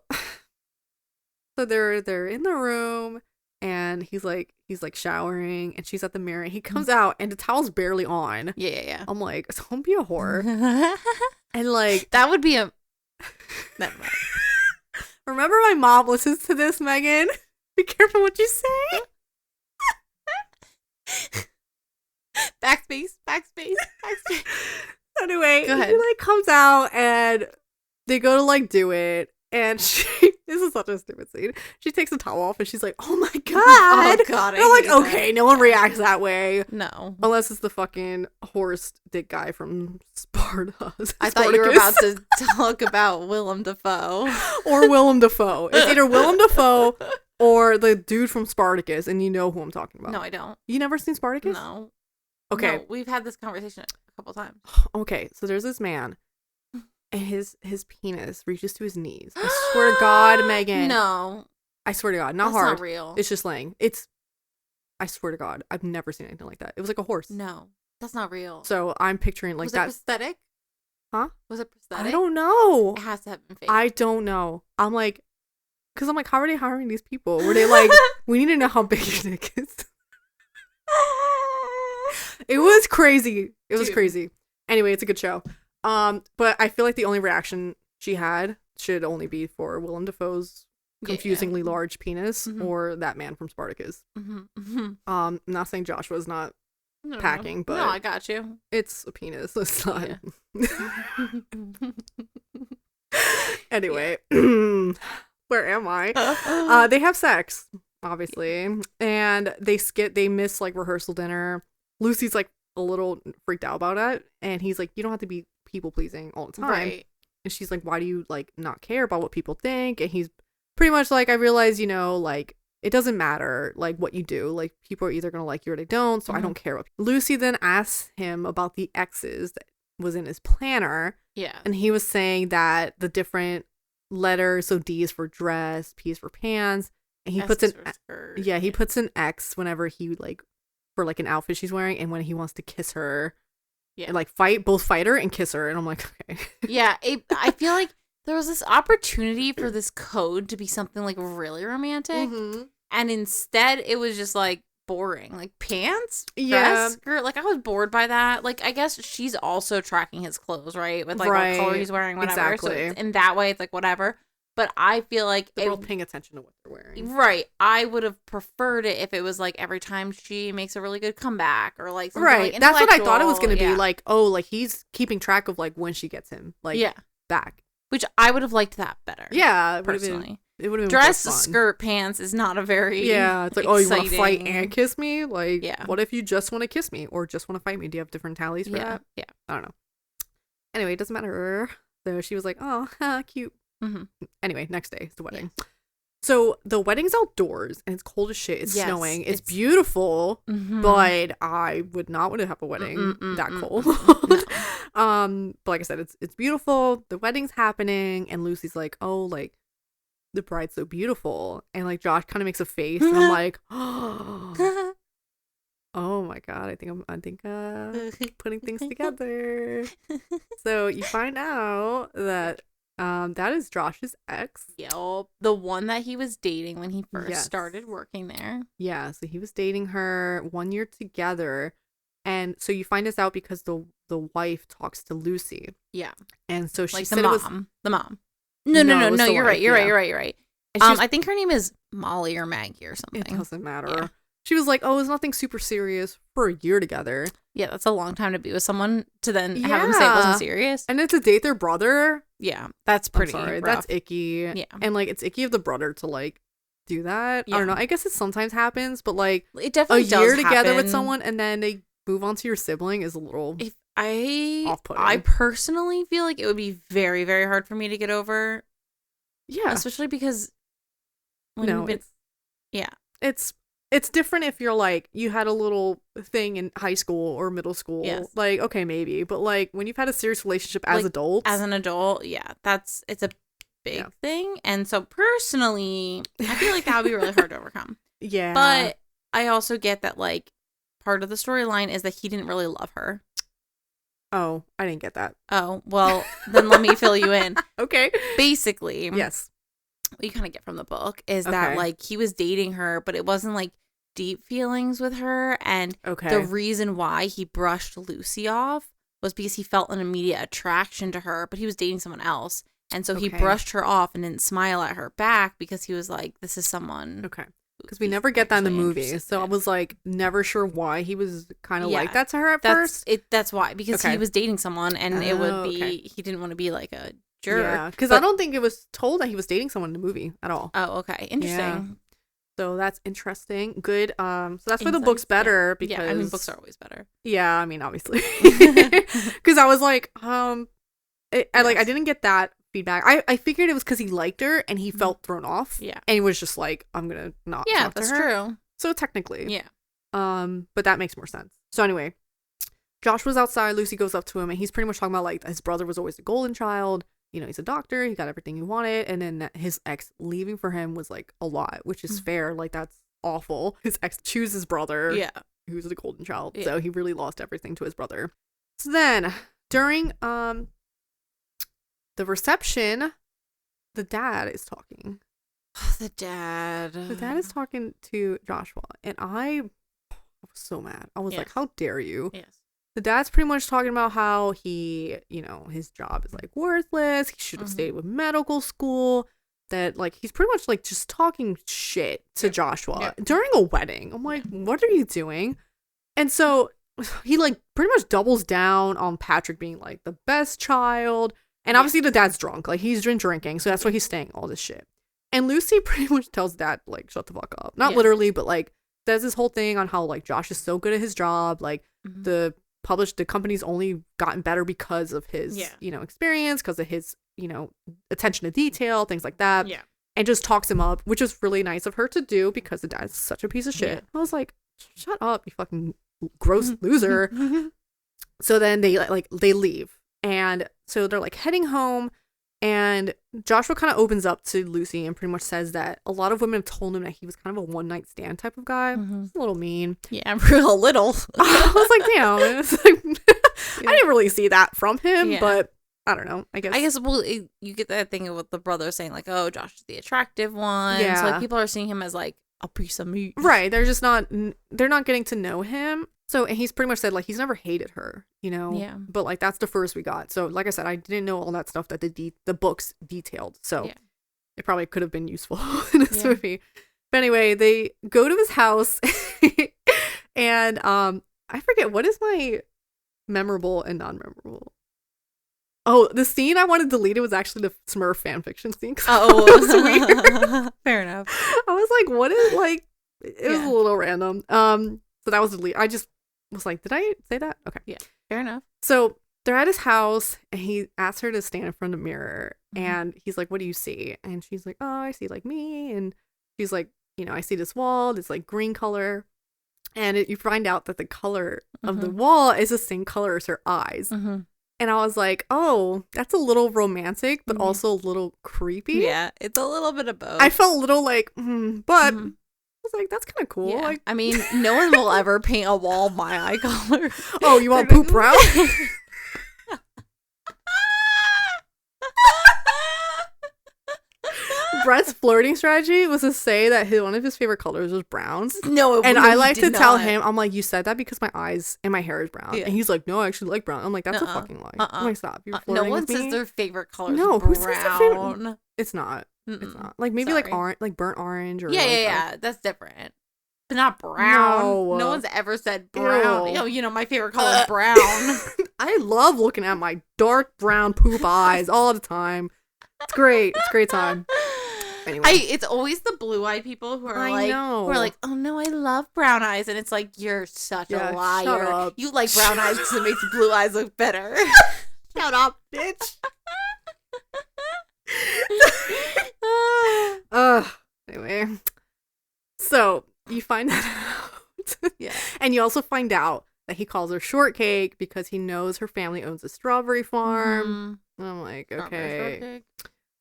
they're in the room and he's like showering and she's at the mirror and he comes out and the towel's barely on.
Yeah.
I'm like, don't be a whore. And like,
That would be a. Never mind.
remember my mom listens to this, Megan. Be careful what you say.
Backspace.
Anyway,
Go ahead.
he like comes out and they go to like do it. And she, this is such a stupid scene. She takes the towel off and she's like, oh my God.
Oh God.
And I'm like, okay, no one reacts that way.
No.
Unless it's the fucking horse dick guy from Sparta.
I thought you were about to talk about Willem Dafoe.
Or Willem Dafoe. It's either Willem Dafoe or the dude from Spartacus, and you know who I'm talking about.
No, I don't.
You never seen Spartacus?
No.
Okay.
No, we've had this conversation a couple times.
Okay, so there's this man, and his penis reaches to his knees. I swear to God, Megan.
No.
I swear to God. Not
That's
hard.
not real.
It's just laying. I swear to God, I've never seen anything like that. It was like a horse.
No. That's not real.
So I'm picturing like
was
that.
it prosthetic?
Huh?
Was it prosthetic?
I don't know.
It has to have been fake.
I don't know. I'm like, because I'm like, how are they hiring these people? Were they like, we need to know how big your dick is? It was crazy. It was crazy. Anyway, it's a good show. But I feel like the only reaction she had should only be for Willem Dafoe's confusingly large penis or that man from Spartacus. I'm not saying Joshua's not packing, but
no, I got you.
It's a penis. It's not. Anyway, where am I? They have sex, obviously, and they miss like rehearsal dinner. Lucy's like a little freaked out about it, and he's like, you don't have to be people pleasing all the time.
Right.
And she's like, why do you like not care about what people think? And he's pretty much like, I realize, like it doesn't matter like what you do. Like people are either gonna like you or they don't, so I don't care. Lucy then asks him about the X's that was in his planner.
Yeah.
And he was saying that the different letters, so D is for dress, P is for pants, and he puts he puts an X whenever he like for like an outfit she's wearing, and when he wants to kiss her. Yeah. And like both fight her and kiss her, and I'm like, okay.
Yeah, I feel like there was this opportunity for this code to be something like really romantic, and instead it was just like boring, like pants, dress, skirt. Like I was bored by that. Like I guess she's also tracking his clothes, right? With like what color he's wearing, whatever.
Exactly.
So in that way, it's like whatever. But I feel like
they're both paying attention to what they're wearing.
Right. I would have preferred it if it was like every time she makes a really good comeback or like something
right.
Like
that's what I thought it was going to be. Like, oh, like he's keeping track of like when she gets him like back.
Which I would have liked that better.
Yeah.
Personally.
It would have been
dress, skirt, pants is not a very
it's like, oh, you want to fight and kiss me? Like, what if you just want to kiss me or just want to fight me? Do you have different tallies for that?
Yeah.
I don't know. Anyway, it doesn't matter. So she was like, oh, cute. Anyway, next day is the wedding. So the wedding's outdoors and it's cold as shit. It's snowing. It's beautiful, but I would not want to have a wedding that cold. But like I said, it's beautiful. The wedding's happening, and Lucy's like, oh, like the bride's so beautiful, and like Josh kind of makes a face, and I'm like, oh my god, I think putting things together. So you find out that that is Josh's ex.
Yep. The one that he was dating when he first started working there.
Yeah, so he was dating her 1 year together. And so you find this out because the wife talks to Lucy.
Yeah.
And so she
like
said
the
mom.
No, you're right. You're right.
And
I think her name is Molly or Maggie or something.
It doesn't matter. Yeah. She was like, oh, it's nothing super serious for a year together.
Yeah, that's a long time to be with someone to then have them say it wasn't serious.
And then to date their brother.
Yeah, that's pretty rough.
That's icky. Yeah. And like it's icky of the brother to like do that. Yeah. I don't know. I guess it sometimes happens, but like
it definitely does
year together with someone and then they move on to your sibling is a little off-putting.
I personally feel like it would be very, very hard for me to get over.
Yeah.
Especially because
it's different if you're like you had a little thing in high school or middle school.
Yes.
Like, okay, maybe. But like when you've had a serious relationship as adults.
As an adult, it's a big thing. And so personally, I feel like that would be really hard to overcome.
Yeah.
But I also get that like part of the storyline is that he didn't really love her.
Oh, I didn't get that.
Oh, well, then let me fill you in.
Okay.
Basically.
Yes.
What you kind of get from the book is that like he was dating her, but it wasn't like deep feelings with her. And the reason why he brushed Lucy off was because he felt an immediate attraction to her, but he was dating someone else. And so he brushed her off and didn't smile at her back because he was like, this is someone.
Okay. Because we never get that in the movie. So I was like never sure why he was kind of like that to her at first.
That's why. Because he was dating someone and it would be, he didn't want to be like a jerk.
Yeah, because I don't think it was told that he was dating someone in the movie at all.
Oh, okay. Interesting. Yeah.
So that's interesting. Good. So that's why the book's better because
I mean books are always better.
Yeah, I mean obviously. Because I was like, I didn't get that feedback. I figured it was because he liked her and he felt thrown off.
Yeah.
And he was just like, I'm gonna not talk to her.
Yeah, that's true.
So technically.
Yeah.
But that makes more sense. So anyway, Josh was outside, Lucy goes up to him and he's pretty much talking about like his brother was always the golden child. You know, he's a doctor, he got everything he wanted, and then his ex leaving for him was like a lot, which is fair. Like that's awful. His ex chooses his brother, who's the golden child, so he really lost everything to his brother. So then during the reception, the dad is talking.
The dad.
The dad is talking to Joshua, and I was so mad. I was like, how dare you?
Yes.
The dad's pretty much talking about how he, his job is like worthless. He should have stayed with medical school. That like he's pretty much like just talking shit to Joshua during a wedding. I'm like, what are you doing? And so he like pretty much doubles down on Patrick being like the best child. And obviously the dad's drunk. Like he's been drinking. So that's why he's saying all this shit. And Lucy pretty much tells dad like, shut the fuck up. Not literally, but like does this whole thing on how like Josh is so good at his job. Like the company's only gotten better because of his, experience, because of his, attention to detail, things like that. Yeah. And just talks him up, which is really nice of her to do because the dad's such a piece of shit. I was like, shut up, you fucking gross loser. So then they leave. And so they're like heading home, and Joshua kind of opens up to Lucy and pretty much says that a lot of women have told him that he was kind of a one-night stand type of guy. It's a little mean.
Yeah, real little.
I was like, damn. It's like, I didn't really see that from him, but I don't know. I guess
well, you get that thing with the brother saying like, "Oh, Josh is the attractive one." Yeah. So like people are seeing him as like a piece of meat.
Right. They're just not. They're not getting to know him. So and he's pretty much said like he's never hated her, Yeah. But like that's the first we got. So like I said, I didn't know all that stuff that the books detailed. So it probably could have been useful in this movie. But anyway, they go to his house, and I forget what is my memorable and non-memorable. Oh, the scene I wanted deleted was actually the Smurf fan fiction scene.
Oh,
it was weird.
Fair enough.
I was like, what is like? It was a little random. So that was deleted. I just was like, did I say that? Okay.
Yeah. Fair enough.
So they're at his house, and he asks her to stand in front of the mirror, and he's like, what do you see? And she's like, oh, I see like me. And she's like, I see this wall, this like green color. And you find out that the color of the wall is the same color as her eyes. And I was like, oh, that's a little romantic, but also a little creepy.
Yeah, it's a little bit of both.
I felt a little like, but I was like, that's kind of cool.
Yeah.
Like,
I mean, no one will ever paint a wall my eye color.
Oh, you want poop brown? Brett's flirting strategy was to say that one of his favorite colors was browns.
No,
and I like to tell him, I'm like, you said that because my eyes and my hair is brown. Yeah. And he's like, no, I actually like brown. I'm like, that's a fucking lie. I'm like, stop. You're flirting
no one
with me?
says their favorite color is
brown.
Who says their favorite?
It's not. It's not. Like maybe like orange, like burnt orange or
yeah. That's different. But not brown. No one's ever said brown. My favorite color is brown.
I love looking at my dark brown poop eyes all the time. It's great. It's a great time. Anyway.
It's always the blue-eyed people who are like, oh no, I love brown eyes, and it's like, you're such a liar.
Shut up.
You like brown eyes because it makes blue eyes look better.
Shut up, bitch. Anyway, so you find that out, and you also find out that he calls her shortcake because he knows her family owns a strawberry farm. I'm like, okay.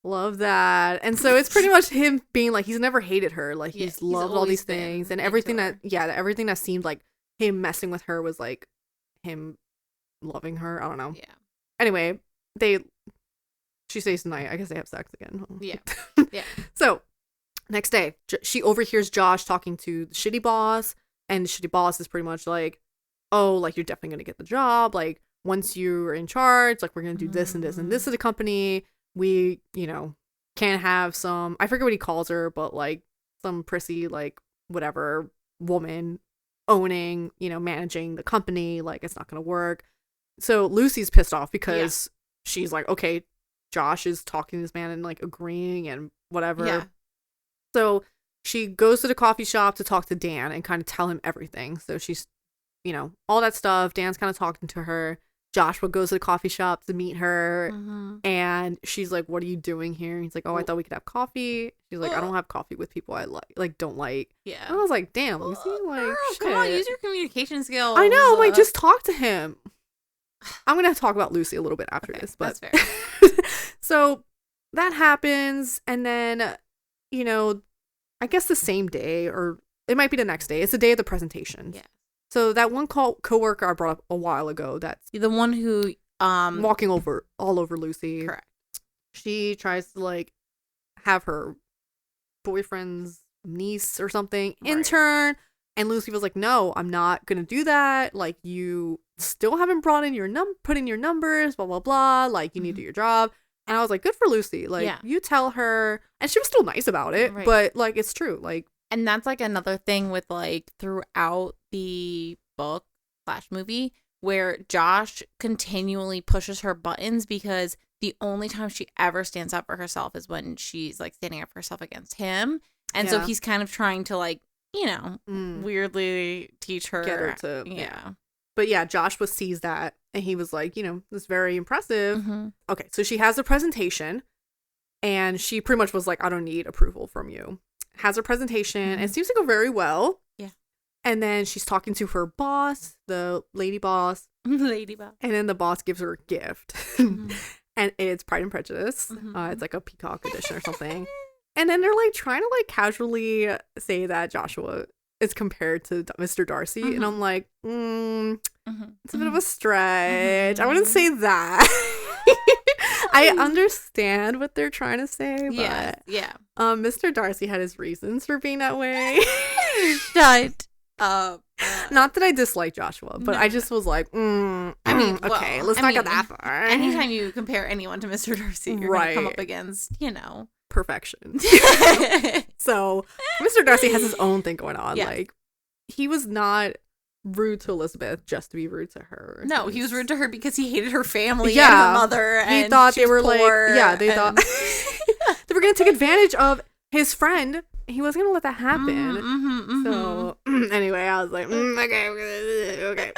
Love that. And so it's pretty much him being like, he's never hated her. Like he's loved all these things, and everything everything that seemed like him messing with her was like him loving her. I don't know. Yeah. Anyway, she stays the night. I guess they have sex again.
Yeah. Yeah.
So next day, she overhears Josh talking to the shitty boss, and the shitty boss is pretty much like, oh, like you're definitely going to get the job. Like once you're in charge, like we're going to do this and this and this to the company. We, can't have some, I forget what he calls her, but like some prissy, like whatever woman owning, managing the company. Like it's not going to work. So Lucy's pissed off because she's like, okay, Josh is talking to this man and like agreeing and whatever. Yeah. So she goes to the coffee shop to talk to Dan and kind of tell him everything. So she's, all that stuff. Dan's kind of talking to her. Joshua goes to the coffee shop to meet her, and she's like, what are you doing here? He's like, oh, I thought we could have coffee. She's like, I don't have coffee with people I don't like. Yeah. And I was like, damn, Lucy, like, girl, shit.
Come on, use your communication skills.
I know, I'm like, just talk to him. I'm going to have to talk about Lucy a little bit after this, but.
That's fair.
So that happens, and then, I guess the same day, or it might be the next day. It's the day of the presentation. Yeah. So that one coworker I brought up a while ago, that's
the one who
walking all over Lucy.
Correct.
she tries to like have her boyfriend's niece or something intern, and Lucy was like, no, I'm not gonna do that. Like, you still haven't brought in your put in your numbers, blah blah blah, like you need to do your job. And I was like, good for Lucy, like you tell her. And she was still nice about it, but like it's true, like.
And that's like another thing with like throughout the book / movie where Josh continually pushes her buttons, because the only time she ever stands up for herself is when she's like standing up for herself against him. And so he's kind of trying to like, you know, weirdly teach her.
Get her to, But yeah, Joshua sees that and he was like, you know, this is very impressive. Okay, so she has a presentation and she pretty much was like, I don't need approval from you. Has her presentation and it seems to go very well. Yeah. And then she's talking to her boss, the lady boss.
Lady boss.
And then the boss gives her a gift. And it's Pride and Prejudice. It's like a Peacock edition or something. And then they're like trying to like casually say that Joshua is compared to Mr. Darcy. And I'm like, it's a bit of a stretch. I wouldn't say that. I understand what they're trying to say, but Mr. Darcy had his reasons for being that way.
Shut up.
Not that I dislike Joshua, but I just was like, okay, let's not get that far.
Anytime you compare anyone to Mr. Darcy, you're going to come up against, you know,
perfection. So Mr. Darcy has his own thing going on. Like, he was not rude to Elizabeth just to be rude to her.
No, he was rude to her because he hated her family and her mother.
He thought they were like, they thought they were going to take advantage of his friend. He wasn't going to let that happen. So anyway, I was like, okay.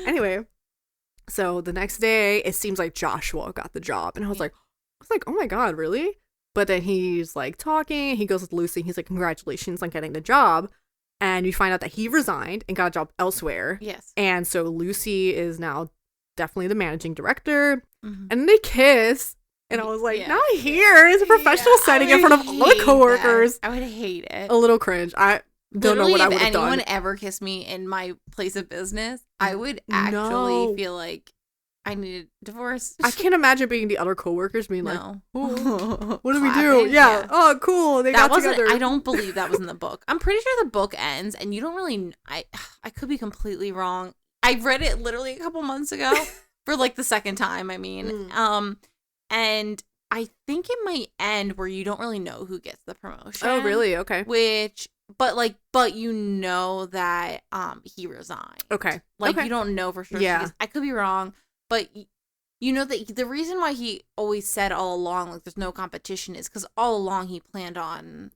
Anyway, so the next day, it seems like Joshua got the job. And I was like, oh my God, really? But then he's like talking. He goes with Lucy. He's like, congratulations on getting the job. And we find out that he resigned and got a job elsewhere. Yes. And so Lucy is now definitely the managing director. And they kiss. And I was like, not here. It's a professional setting in front of all the coworkers.
I would hate it.
A little cringe. I don't know what I would have done.
If anyone ever kissed me in my place of business, I would actually feel like I needed a divorce.
I can't imagine being the other coworkers being like, oh, what do we do? Yeah. Oh, cool. They got together.
I don't believe that was in the book. I'm pretty sure the book ends and you don't really, I could be completely wrong. I read it literally a couple months ago for like the second time. I mean, and I think it might end where you don't really know who gets the promotion.
Oh, really? Okay.
But you know that he resigned.
Okay.
Like you don't know for sure.
Yeah.
I could be wrong, but you know that the reason why he always said all along like there's no competition is because all along he planned on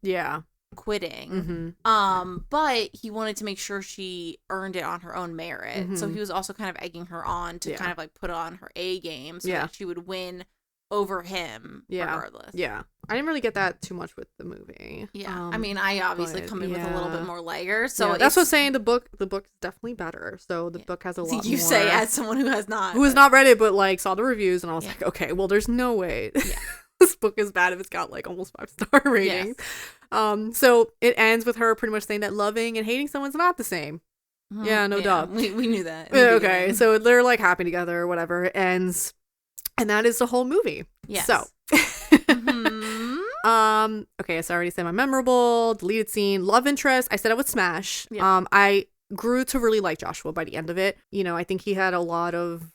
quitting. But he wanted to make sure she earned it on her own merit. So he was also kind of egging her on to kind of like put on her A game so that she would win over him regardless.
Yeah. I didn't really get that too much with the movie.
Yeah. I mean, I obviously come in with a little bit more layers. So
that's what I'm saying. The book is definitely better. So the book has a lot more.
You say as someone who has not
read it, but like saw the reviews and I was like, okay, well, there's no way this book is bad if it's got like almost 5-star ratings. So it ends with her pretty much saying that loving and hating someone's not the same. Yeah, no doubt.
We knew that.
Okay. So they're like happy together or whatever. It ends. And that is the whole movie.
Yes.
So, okay, so I already said my memorable, deleted scene, love interest. I said I would smash. Yeah. I grew to really like Joshua by the end of it. You know, I think he had a lot of,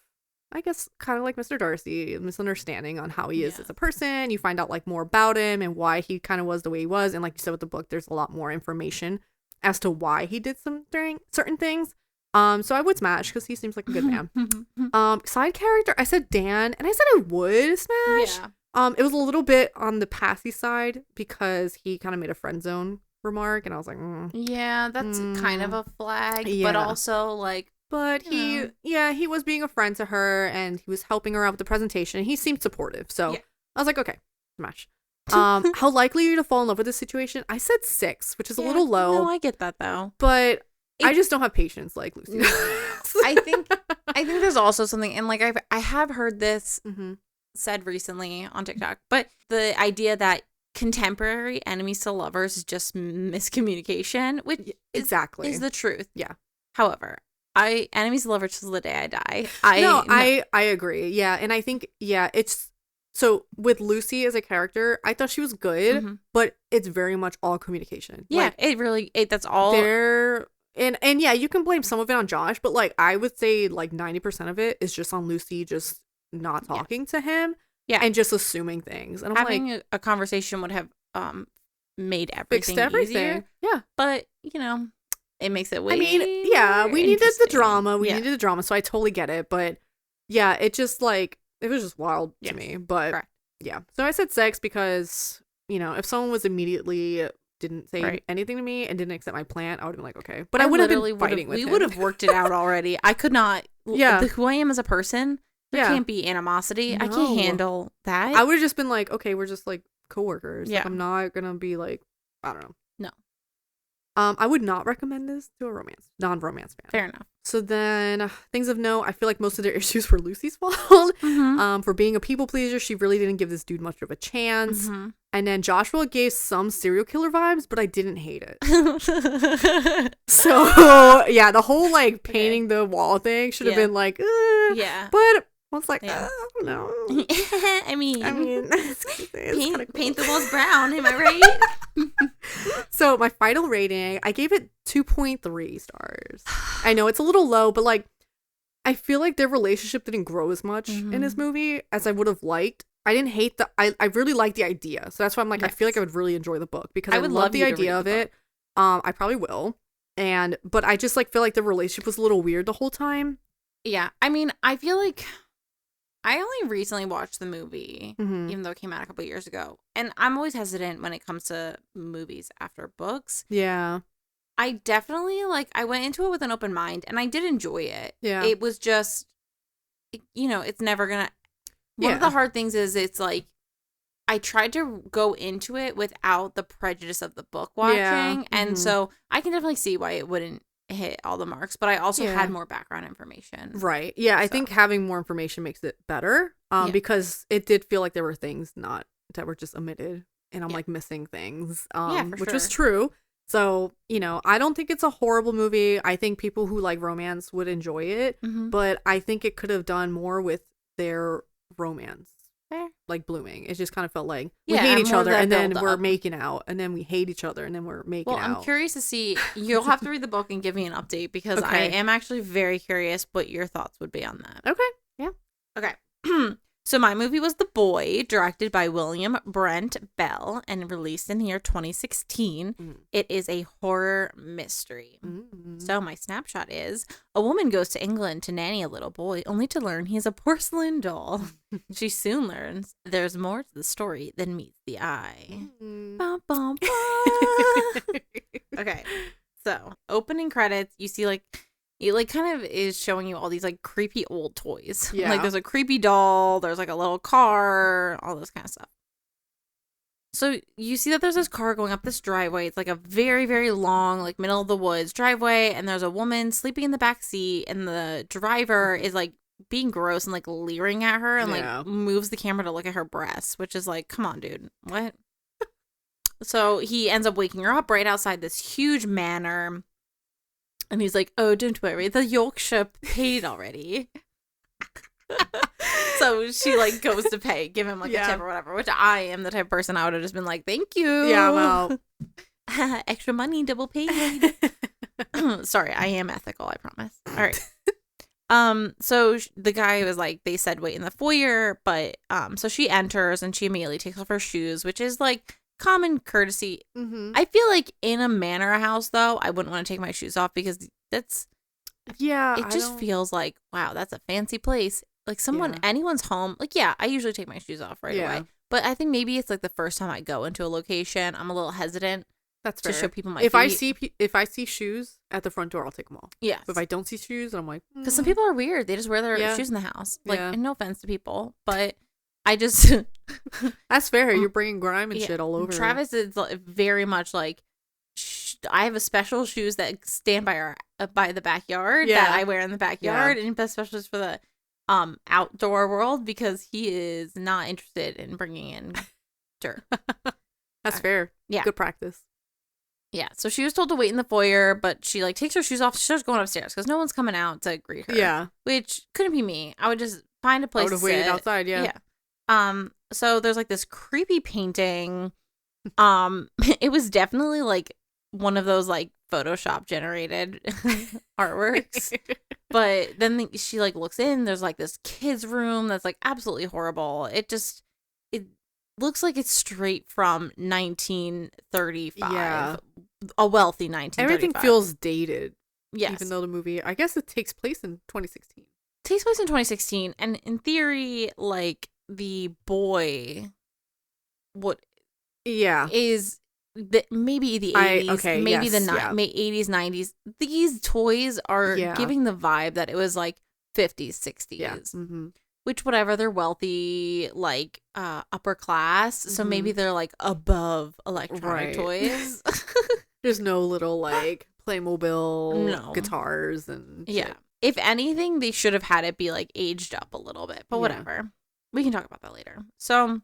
I guess, kind of like Mr. Darcy, misunderstanding on how he is as a person. You find out like more about him and why he kind of was the way he was. And like you said with the book, there's a lot more information as to why he did certain things. So I would smash because he seems like a good man. Side character, I said Dan, and I said I would smash. Yeah. It was a little bit on the passy side because he kind of made a friend zone remark, and I was like,
yeah, that's kind of a flag, but also like,
but he was being a friend to her, and he was helping her out with the presentation, and he seemed supportive. So I was like, okay, smash. How likely are you to fall in love with this situation? I said 6, which is a little low.
No, I get that though,
but. I just don't have patience like Lucy.
I think there's also something, and like I have heard this said recently on TikTok, but the idea that contemporary enemies to lovers is just miscommunication, which is the truth.
Yeah.
However, enemies to lovers till the day I die.
I agree. Yeah, and I think it's so with Lucy as a character, I thought she was good,
Mhm.
but it's very much all communication.
Yeah,
Like,
it really that's all.
there and yeah, you can blame some of it on Josh, but like I would say like 90% of it is just on Lucy just not
Yeah.
talking to him
Yeah.
and just assuming things. And I'm like,
Having a conversation would have made
fixed
everything
everything.
easier.
Yeah.
But, it makes it way
I mean, yeah, we needed the
interesting.
drama. We
Yeah.
needed the drama, so I totally get it, but yeah, it just like it was just wild
Yes.
to me. But
Correct.
yeah. So I said 6 because, if someone was immediately didn't say
Right.
anything to me and didn't accept my plan, I would have been like, okay. But
I
I would have
literally
been fighting with
we
him.
would have worked it out already. I could not.
Yeah.
Who I am as a person, there
Yeah.
can't be animosity. I
No.
can't handle that.
I would have just been like, okay, we're just like coworkers. Like,
Yeah.
I'm not gonna be like, I don't know.
No.
I would not recommend this to a non-romance fan.
Fair enough.
So then, things of note, I feel like most of their issues were Lucy's fault.
Mhm.
For being a people pleaser, she really didn't give this dude much of a chance.
Mhm.
And then Joshua gave some serial killer vibes, but I didn't hate it. So yeah, the whole like painting the wall thing should have
Yeah.
been like,
Yeah.
but I was like,
Yeah.
no.
I mean,
It's kinda
paint the
cool.
walls brown. Am I right?
So my final rating, I gave it 2.3 stars. I know it's a little low, but like I feel like their relationship didn't grow as much in this movie as I would have liked. I didn't hate I really liked the idea. So that's why I'm like, I feel like I would really enjoy the book because I
would
love
love
the
you to
idea
read
of
the
it. I probably will. But I just like feel like the relationship was a little weird the whole time.
Yeah. I mean, I feel like I only recently watched the movie,
Mhm.
even though it came out a couple years ago. And I'm always hesitant when it comes to movies after books.
Yeah.
I definitely I went into it with an open mind and I did enjoy it.
Yeah.
It was just, it's never gonna. One of
Yeah.
the hard things is it's like I tried to go into it without the prejudice of the book watching.
Yeah.
And
Mhm.
so I can definitely see why it wouldn't hit all the marks, but I also
Yeah.
had more background information.
Right. Yeah, I
So.
think having more information makes it better.
Yeah.
Because it did feel like there were things that were just omitted and I'm
Yeah.
like missing things.
Yeah, for
which was
sure.
true. So, I don't think it's a horrible movie. I think people who like romance would enjoy it,
Mhm.
but I think it could have done more with their romance.
Fair.
Like blooming. It just kind of felt like we
Yeah,
hate
and
each
more of
other
that
and then
build
we're
up.
making out and then we hate each other and then we're making
Well,
out.
I'm curious to see. You'll have to read the book and give me an update because I
Okay.
am actually very curious what your thoughts would be on that.
Okay. Yeah.
Okay. So my movie was The Boy, directed by William Brent Bell and released in the year 2016.
Mm.
It is a horror mystery.
Mm.
So my snapshot is a woman goes to England to nanny a little boy only to learn he's a porcelain doll. She soon learns there's more to the story than meets the eye.
Mm.
Bum, bum, bum. Okay. So, opening credits, you see it kind of is showing you all these creepy old toys.
Yeah.
There's a creepy doll, there's a little car, all this kind of stuff. So you see that there's this car going up this driveway. It's a very, very long, middle of the woods driveway, and there's a woman sleeping in the back seat, and the driver is being gross and leering at her and
Yeah.
moves the camera to look at her breasts, which is come on, dude, what? So he ends up waking her up right outside this huge manor. And he's like, oh, don't worry, the Yorkshire paid already. So she goes to pay, give him a tip or whatever, which I am the type of person I would have just been like, thank you.
Yeah, I'm out.
Extra money, double paid. Sorry, I am ethical, I promise. All right. So the guy was they said wait in the foyer, but so she enters and she immediately takes off her shoes, which is common courtesy.
Mm-hmm.
I feel like in a manor house though, I wouldn't want to take my shoes off because it just feels wow, that's a fancy place. Anyone's home. I usually take my shoes off right away. But I think maybe it's the first time I go into a location, I'm a little hesitant.
That's
to
fair.
show people my
if
feet.
I see shoes at the front door, I'll take them off.
Yes.
But if I don't see shoes, I'm like,
Because some people are weird. They just wear their
Yeah.
shoes in the house.
Yeah.
And no offense to people, but I just
that's fair. You're bringing grime and shit all over.
Travis is very much I have a special shoes that stand by the backyard that I wear in the backyard, and he has special shoes for the outdoor world because he is not interested in bringing in dirt.
That's fair.
Yeah.
Good practice.
Yeah, so she was told to wait in the foyer, but she takes her shoes off. She starts going upstairs because no one's coming out to greet her.
Yeah.
Which couldn't be me. I would just find a
I
place
would
to
have waited
sit.
outside. Yeah.
Yeah. So there's like this creepy painting. It was definitely like one of those like Photoshop generated artworks. But then she like looks in, there's like this kid's room that's like absolutely horrible. It looks like it's straight from 1935.
Yeah.
A wealthy 1935.
Everything feels dated.
Yes.
Even though the movie, I guess it takes place in 2016.
Takes place in 2016, and in theory, like the boy, what
Yeah.
is maybe the 80s, maybe
yes,
the 80s, 90s. These toys are giving the vibe that it was like 50s, 60s.
Yeah. Mm-hmm.
Which, whatever, they're wealthy, like upper class, so maybe they're like above electronic toys.
There's no little like Playmobil guitars and shit.
Yeah. If anything, they should have had it be like aged up a little bit, but whatever. We can talk about that later. So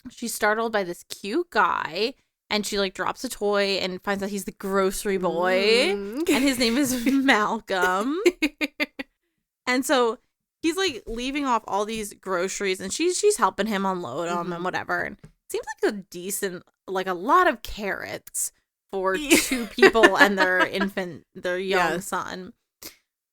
she's startled by this cute guy, and she like drops a toy and finds out he's the grocery boy, and his name is Malcolm. And so he's like leaving off all these groceries, and she's helping him unload them and whatever. And it seems like a decent, like a lot of carrots for two people and their young son.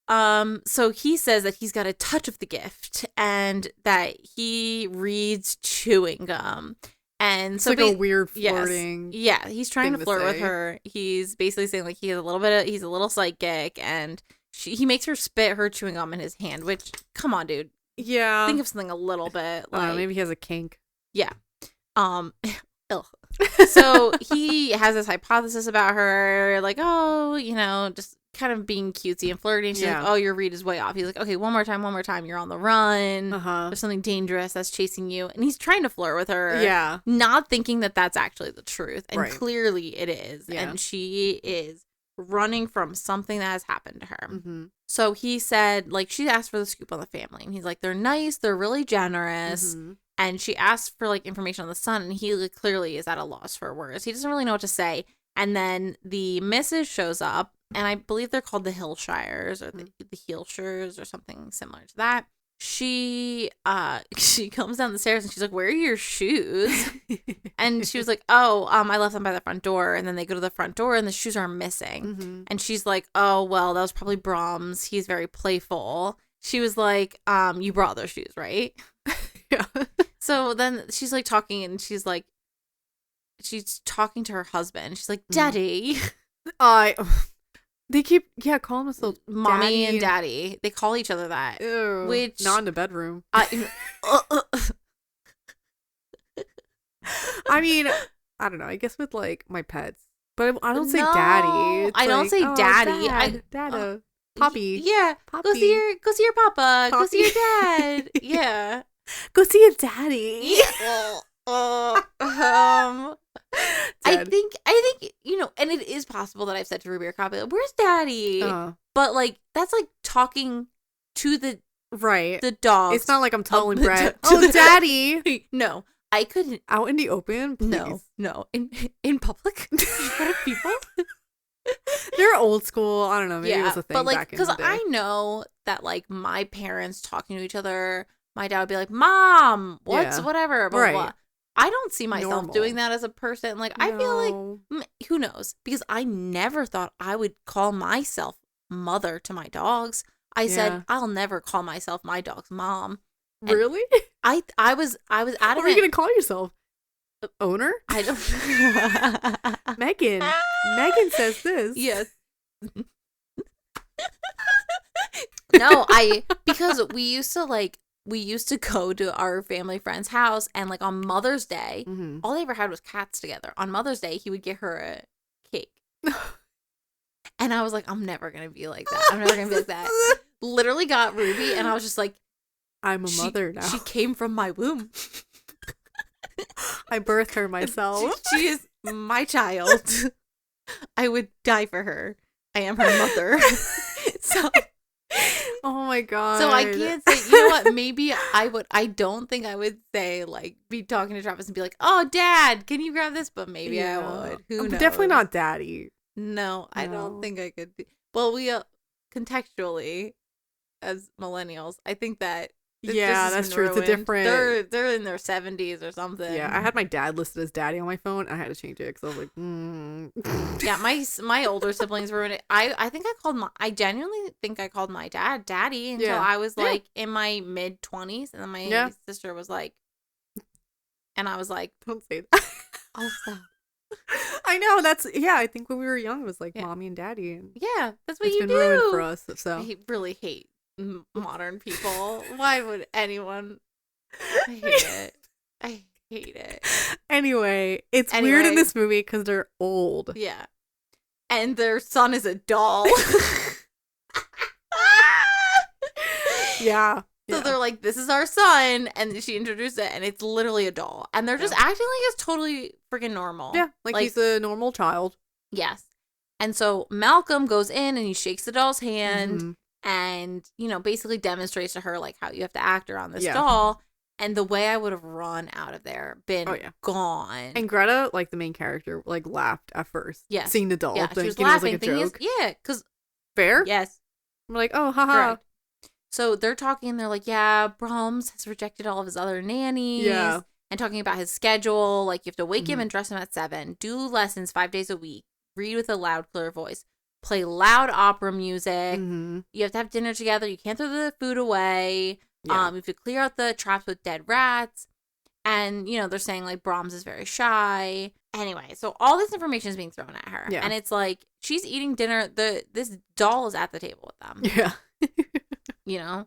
So he says that he's got a touch of the gift and that he reads chewing gum. And
it's
so
like a weird flirting.
Yeah, he's trying to flirt with her. He's basically saying like he's a little psychic, and he makes her spit her chewing gum in his hand, which, come on, dude.
Yeah.
Think of something a little bit like
maybe he has a kink.
Yeah. So he has this hypothesis about her, like, oh, just kind of being cutesy and flirting. She's like, oh, your read is way off. He's like, okay, one more time. You're on the run. There's something dangerous that's chasing you. And he's trying to flirt with her.
Yeah.
Not thinking that that's actually the truth. And
right.
Clearly it is. Yeah. And she is running from something that has happened to her. Mm-hmm. So he said, like, she asked for the scoop on the family. And he's like, they're nice. They're really generous. Mm-hmm. And she asked for, like, information on the son. And he clearly is at a loss for words. He doesn't really know what to say. And then the missus shows up. And I believe they're called the Hillshires or the Heelshires or something similar to that. She comes down the stairs and she's like, where are your shoes? And she was like, oh, I left them by the front door. And then they go to the front door and the shoes are missing. Mm-hmm. And she's like, oh, well, that was probably Brahms. He's very playful. She was like, you brought those shoes, right?
Yeah.
So then she's like talking and she's talking to her husband. She's like, Daddy.
They keep, calling themselves
Mommy and Daddy. They call each other that.
Ew,
which
not in the bedroom. I mean, I don't know. I guess with like my pets, but I don't say daddy. It's
I don't say daddy.
Dada, Poppy.
Yeah,
Poppy.
Go see your papa.
Poppy.
Go see your dad. Yeah,
go see your daddy.
I think and it is possible that I've said to Ruby or Copy, where's Daddy? But like that's like talking to the dog.
It's not like I'm telling Brett, Daddy.
No, I couldn't.
Out in the open, please.
No, in public, in front of people.
They're old school. I don't know. Maybe it was a thing,
but like
back in the day.
I know that like my parents talking to each other, my dad would be like, "Mom, whatever." Blah,
right.
blah. I don't see myself doing that as a person. Like, I feel like, who knows? Because I never thought I would call myself mother to my dogs. I said, I'll never call myself my dog's mom. And
really?
I was adamant.
What are you going to call yourself? Owner?
I don't.
Megan. Megan says this.
Yes. No, because we used to go to our family friend's house, and like on Mother's Day, all they ever had was cats together. On Mother's Day, he would get her a cake. And I was like, I'm never going to be like that. Literally got Ruby, and I was just like,
I'm a mother now.
She came from my womb.
I birthed her myself.
She is my child. I would die for her. I am her mother. So...
Oh my god.
So I can't say, you know what, maybe I don't think I would say, like, be talking to Travis and be like, oh, Dad, can you grab this? But maybe I would. Who knows?
Definitely not Daddy.
No, I don't think I could. Well, we, contextually, as millennials, I think that
Yeah,
has
that's
been
true. It's a
ruined.
different.
They're in their 70s or something.
Yeah, I had my dad listed as daddy on my phone. I had to change it because I was like,
Yeah, my older siblings ruined it. I genuinely think I called my dad daddy until
Yeah.
I was
Yeah.
like in my mid-20s, and then my
Yeah.
sister was like, and I was like,
Don't say that.
oh, stop.
I know yeah. I think when we were young, it was like
Yeah.
mommy and daddy, and
Yeah, that's what
it's
you
been ruined for
do.
us. So
Really hate modern people. Why would anyone? I hate it. I hate it.
anyway, it's weird in
Anyway.
this movie because they're old.
Yeah. And their son is a doll.
Yeah.
So they're like, this is our son. And she introduced it, and it's literally a doll. And they're just acting like it's totally freaking normal.
Yeah, like he's a normal child.
Yes. And so Malcolm goes in and he shakes the doll's hand
Mhm.
and, basically demonstrates to her, like, how you have to act around this doll. And the way I would have run out of there, been gone.
And Greta, like the main character, like laughed at first.
Yes.
Seeing the doll.
Yeah, she was laughing. It was like a joke. Because...
Fair?
Yes.
I'm like, oh, haha.
Correct. So they're talking, and they're like, yeah, Brahms has rejected all of his other nannies.
Yeah.
And talking about his schedule. Like, you have to wake him and dress him at 7. Do lessons 5 days a week. Read with a loud, clear voice. Play loud opera music.
Mm-hmm.
You have to have dinner together. You can't throw the food away.
Yeah.
You have to clear out the traps with dead rats. And, they're saying, like, Brahms is very shy. Anyway, so all this information is being thrown at her.
Yeah.
And it's like, she's eating dinner. This doll is at the table with them.
Yeah.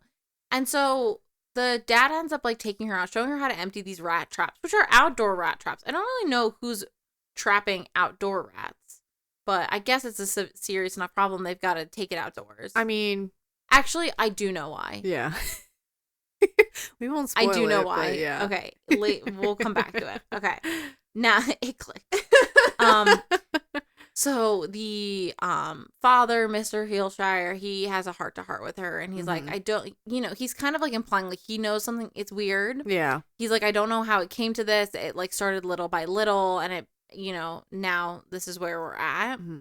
And so the dad ends up, like, taking her out, showing her how to empty these rat traps, which are outdoor rat traps. I don't really know who's trapping outdoor rats, but I guess it's a serious enough problem. They've got to take it outdoors.
I mean...
Actually, I do know why.
Yeah. We won't spoil it.
I do know why.
Yeah.
Okay. We'll come back to it. Okay. Now, it clicked. So the father, Mr. Heelshire, he has a heart-to-heart with her, and he's like, I don't, he's kind of like implying like he knows something, it's weird.
Yeah.
He's like, I don't know how it came to this. It like started little by little, and it, now this is where we're at.
Mm-hmm.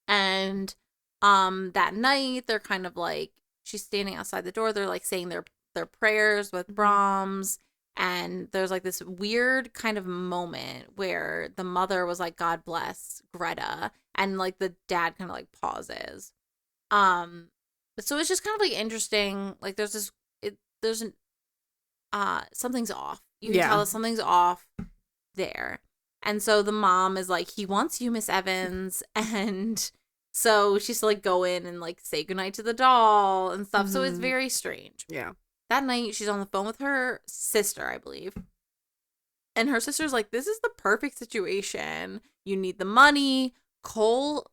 And that night they're kind of like, she's standing outside the door, they're like saying their prayers with Brahms. And there's like this weird kind of moment where the mother was like, God bless Greta. And like the dad kind of like pauses. So it's just kind of like interesting. Like there's something's off. You can tell that something's off there. And so the mom is like, he wants you, Miss Evans. And so she's to like go in and like say goodnight to the doll and stuff. So it's very strange.
Yeah.
That night, she's on the phone with her sister, I believe. And her sister's like, this is the perfect situation. You need the money. Cole,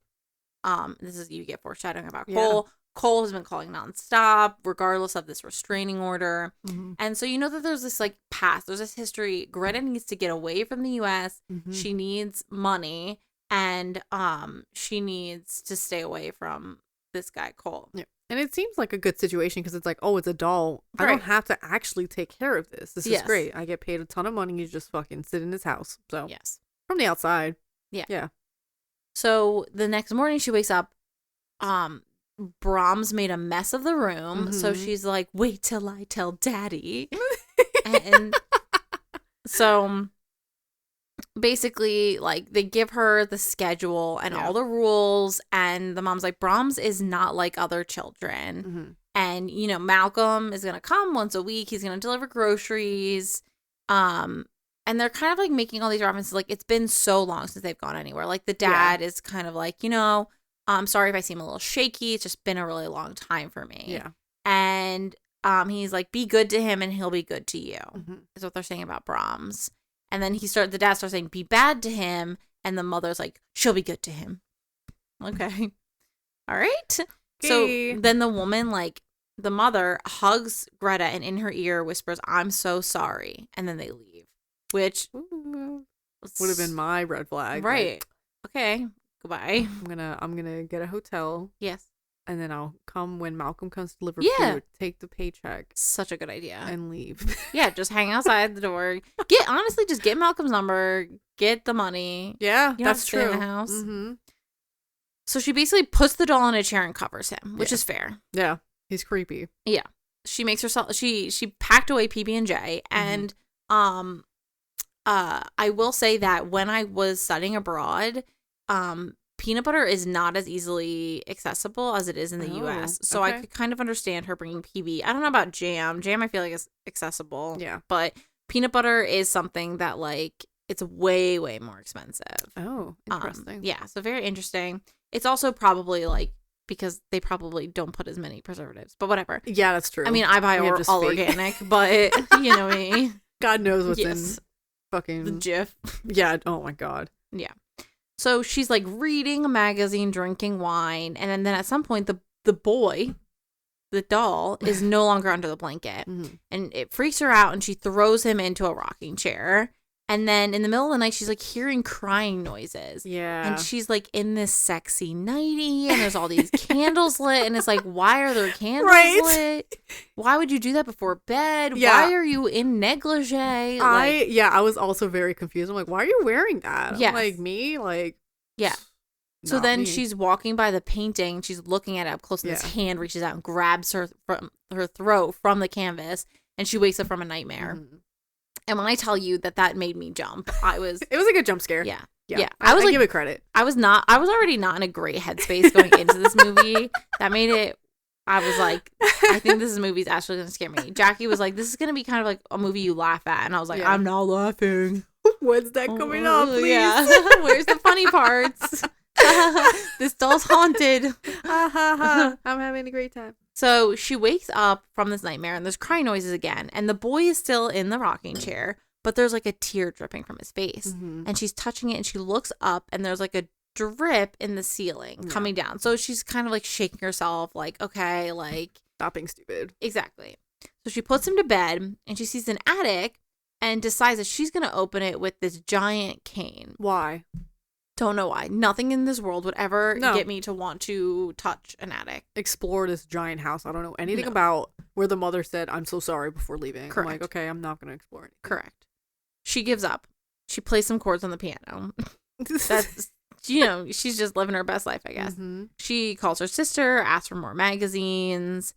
you get foreshadowing about Cole. Cole has been calling nonstop, regardless of this restraining order. Mm-hmm. And so that there's this like past, there's this history. Greta needs to get away from the U.S. Mm-hmm. She needs money, and she needs to stay away from this guy, Cole.
Yeah. And it seems like a good situation because it's like, oh, it's a doll. Right. I don't have to actually take care of this. This is great. I get paid a ton of money. You just fucking sit in his house. So
yes,
from the outside.
Yeah.
Yeah.
So the next morning she wakes up. Brahms made a mess of the room. Mm-hmm. So she's like, wait till I tell daddy. And so basically, like, they give her the schedule and all the rules, and the mom's like, Brahms is not like other children. Mm-hmm. And, Malcolm is going to come once a week. He's going to deliver groceries. And they're kind of, like, making all these references. Like, it's been so long since they've gone anywhere. Like, the dad is kind of like, I'm sorry if I seem a little shaky. It's just been a really long time for me.
Yeah.
And he's like, be good to him and he'll be good to you. Mm-hmm. Is what they're saying about Brahms. And then the dad starts saying, be bad to him. And the mother's like, she'll be good to him. Okay. All right. Okay. So then the woman, like, the mother hugs Greta and in her ear whispers, I'm so sorry. And then they leave, which
would have been my red flag.
Right. Like, okay. Goodbye.
I'm gonna get a hotel.
Yes.
And then I'll come when Malcolm comes to deliver food, take the paycheck.
Such a good idea.
And leave.
Yeah, just hang outside the door. Just get Malcolm's number, get the money.
Yeah, that's true.
In the house. Mm-hmm. So she basically puts the doll in a chair and covers him, which is fair.
Yeah, he's creepy.
Yeah. she makes herself she packed away PB&J, and I will say that when I was studying abroad, peanut butter is not as easily accessible as it is in the US. So I could kind of understand her bringing PB. I don't know about jam. Jam I feel like is accessible.
Yeah.
But peanut butter is something that like it's way, way more expensive.
Oh, interesting.
Yeah, so very interesting. It's also probably like because they probably don't put as many preservatives, but whatever.
Yeah, that's true.
I mean, I buy all organic, but you know me.
God knows what's in fucking
the Jif.
Yeah. Oh my God.
Yeah. So she's like reading a magazine, drinking wine, and then at some point the boy, the doll, is no longer under the blanket, and it freaks her out, and she throws him into a rocking chair. And then in the middle of the night, she's like hearing crying noises.
Yeah.
And she's like in this sexy nightie, and there's all these candles lit. And it's like, why are there candles lit? Why would you do that before bed?
Yeah.
Why are you in negligee?
I was also very confused. I'm like, why are you wearing that?
Yeah.
Like, me? Like,
yeah. So then she's walking by the painting. She's looking at it up close, and this hand reaches out and grabs her from her throat from the canvas. And she wakes up from a nightmare. And when I tell you that made me jump, it was
a good jump scare.
Yeah.
I give it credit.
I was already not in a great headspace going into this movie. That made it, I was like, I think this movie's actually going to scare me. Jackie was like, this is going to be kind of like a movie you laugh at. And I was like, I'm not laughing.
When's that coming up, please?
Yeah. Where's the funny parts? This doll's haunted.
I'm having a great time.
So she wakes up from this nightmare and there's crying noises again. And the boy is still in the rocking chair, but there's like a tear dripping from his face. And she's touching it and she looks up and there's like a drip in the ceiling coming down. So she's kind of like shaking herself like, okay, like.
Stop being stupid.
Exactly. So she puts him to bed and she sees an attic and decides that she's going to open it with this giant cane.
Why?
Don't know why. Nothing in this world would ever get me to want to touch an attic.
Explore this giant house. I don't know anything about where the mother said, I'm so sorry before leaving.
Correct.
I'm like, okay, I'm not going to explore anything.
Correct. She gives up. She plays some chords on the piano. That's, she's just living her best life, I guess. She calls her sister, asks for more magazines.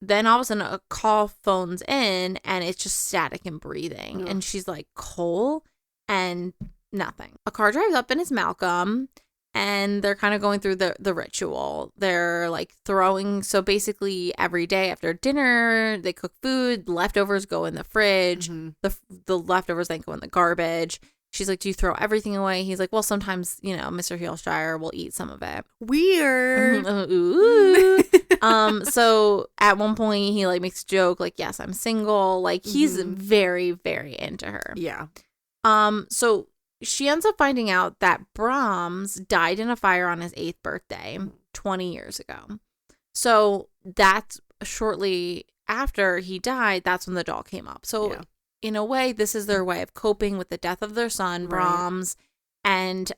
Then all of a sudden a call phones in and it's just static and breathing. And she's like, Cole? And nothing. A car drives up and it's Malcolm, and they're kind of going through the ritual. They're like throwing, so basically every day after dinner, they cook food, leftovers go in the fridge, the leftovers then go in the garbage. She's like, do you throw everything away? He's like, well, sometimes, Mr. Heelshire will eat some of it.
Weird.
Ooh. So at one point he like makes a joke like, yes, I'm single. Like he's very, very into her.
Yeah.
So she ends up finding out that Brahms died in a fire on his 8th birthday 20 years ago. So that's shortly after he died, that's when the doll came up. So in a way, this is their way of coping with the death of their son, Brahms. And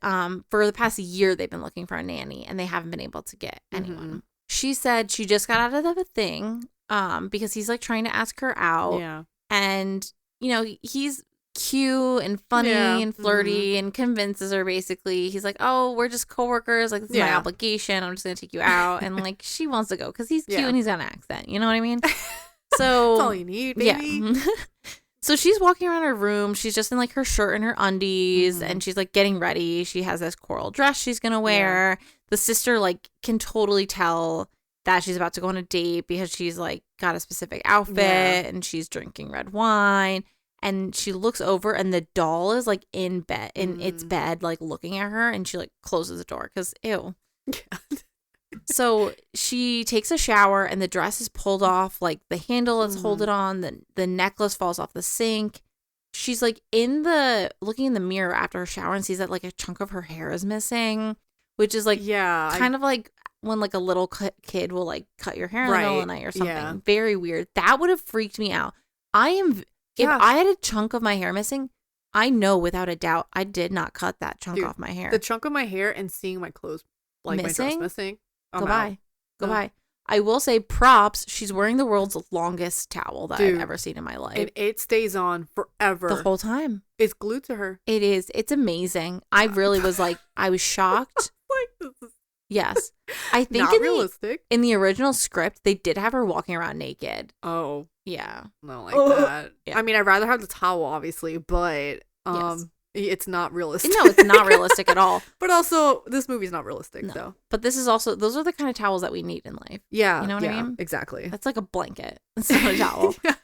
for the past year, they've been looking for a nanny, and they haven't been able to get anyone. She said she just got out of the thing because he's like trying to ask her out.
Yeah.
And, he's cute and funny and flirty and convinces her basically. He's like, oh, we're just coworkers. Like, this is my obligation. I'm just going to take you out. And like, she wants to go because he's cute and he's got an accent. You know what I mean? So
that's all you need, baby.
Yeah. So she's walking around her room. She's just in like her shirt and her undies and she's like getting ready. She has this coral dress she's going to wear. The sister like can totally tell that she's about to go on a date because she's like got a specific outfit and she's drinking red wine. And she looks over and the doll is like in bed, in its bed, like looking at her, and she like closes the door because ew. So she takes a shower and the dress is pulled off, like the handle is holded on, the necklace falls off the sink. She's like looking in the mirror after her shower and sees that like a chunk of her hair is missing, which is like kind of like when like a little kid will like cut your hair in the middle of the night or something. Yeah. Very weird. That would have freaked me out. If I had a chunk of my hair missing, I know without a doubt I did not cut that chunk off my hair.
The chunk of my hair and seeing my clothes, like my dress missing.
Goodbye. I will say props. She's wearing the world's longest towel that I've ever seen in my life.
And it stays on forever.
The whole time.
It's glued to her.
It is. It's amazing. I really was like, I was shocked. Yes. I think
Not realistic.
in the original script, they did have her walking around naked.
Oh.
Yeah.
Not like that.
Yeah.
I mean, I'd rather have the towel, obviously, but
Yes.
it's not realistic.
No, it's not realistic at all.
But also, this movie's not realistic,
No.
so.
But this is also, those are the kind of towels that we need in life.
Yeah.
You know what I mean?
Exactly.
That's like a blanket. It's not a towel.
Yeah.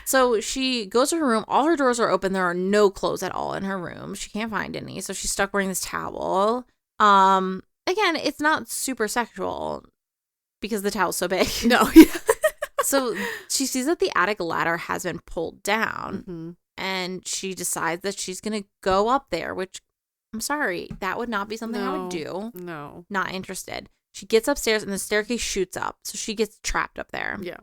So she goes to her room. All her doors are open. There are no clothes at all in her room. She can't find any. So she's stuck wearing this towel. Again, it's not super sexual because the towel's so big.
No.
So she sees that the attic ladder has been pulled down.
Mm-hmm.
And she decides that she's going to go up there, which I'm sorry, that would not be something I would do.
No.
Not interested. She gets upstairs and the staircase shoots up. So she gets trapped up there.
Yeah.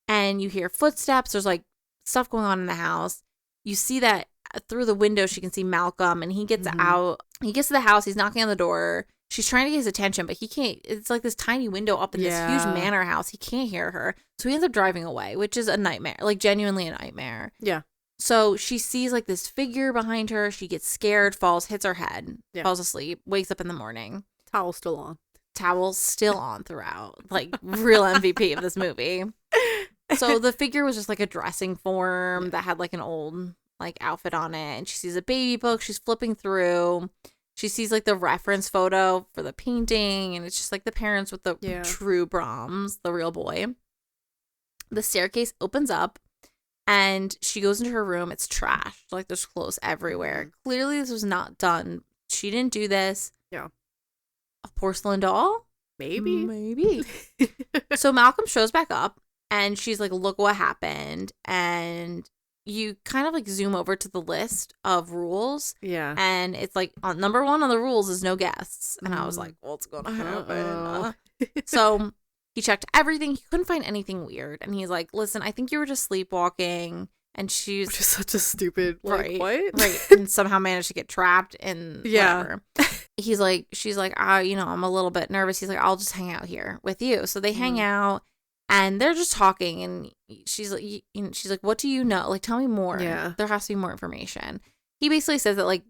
And you hear footsteps. There's like stuff going on in the house. You see that through the window, she can see Malcolm and he gets out. He gets to the house. He's knocking on the door. She's trying to get his attention, but he can't. It's like this tiny window up in this huge manor house. He can't hear her. So he ends up driving away, which is a nightmare, like genuinely a nightmare.
Yeah.
So she sees like this figure behind her. She gets scared, falls, hits her head, falls asleep, wakes up in the morning.
Towel's still on.
Towel's still on throughout. Like real MVP of this movie. So the figure was just like a dressing form that had like an old like outfit on it. And she sees a baby book. She's flipping through. She sees like the reference photo for the painting. And it's just like the parents with the true Brahms, the real boy. The staircase opens up. And she goes into her room. It's trashed. Like there's clothes everywhere. Clearly this was not done. She didn't do this.
Yeah.
A porcelain doll?
Maybe.
So Malcolm shows back up and she's like, look what happened. And you kind of like zoom over to the list of rules.
Yeah.
And it's like number 1 on the rules is no guests. And I was like, what's going to happen? So he checked everything. He couldn't find anything weird. And he's like, listen, I think you were just sleepwalking. And she's
just such a stupid, like, what?
Right. And somehow managed to get trapped in whatever. She's like, I'm a little bit nervous. He's like, I'll just hang out here with you. So they hang out and they're just talking. And she's like, what do you know? Like, tell me more.
Yeah.
There has to be more information. He basically says that like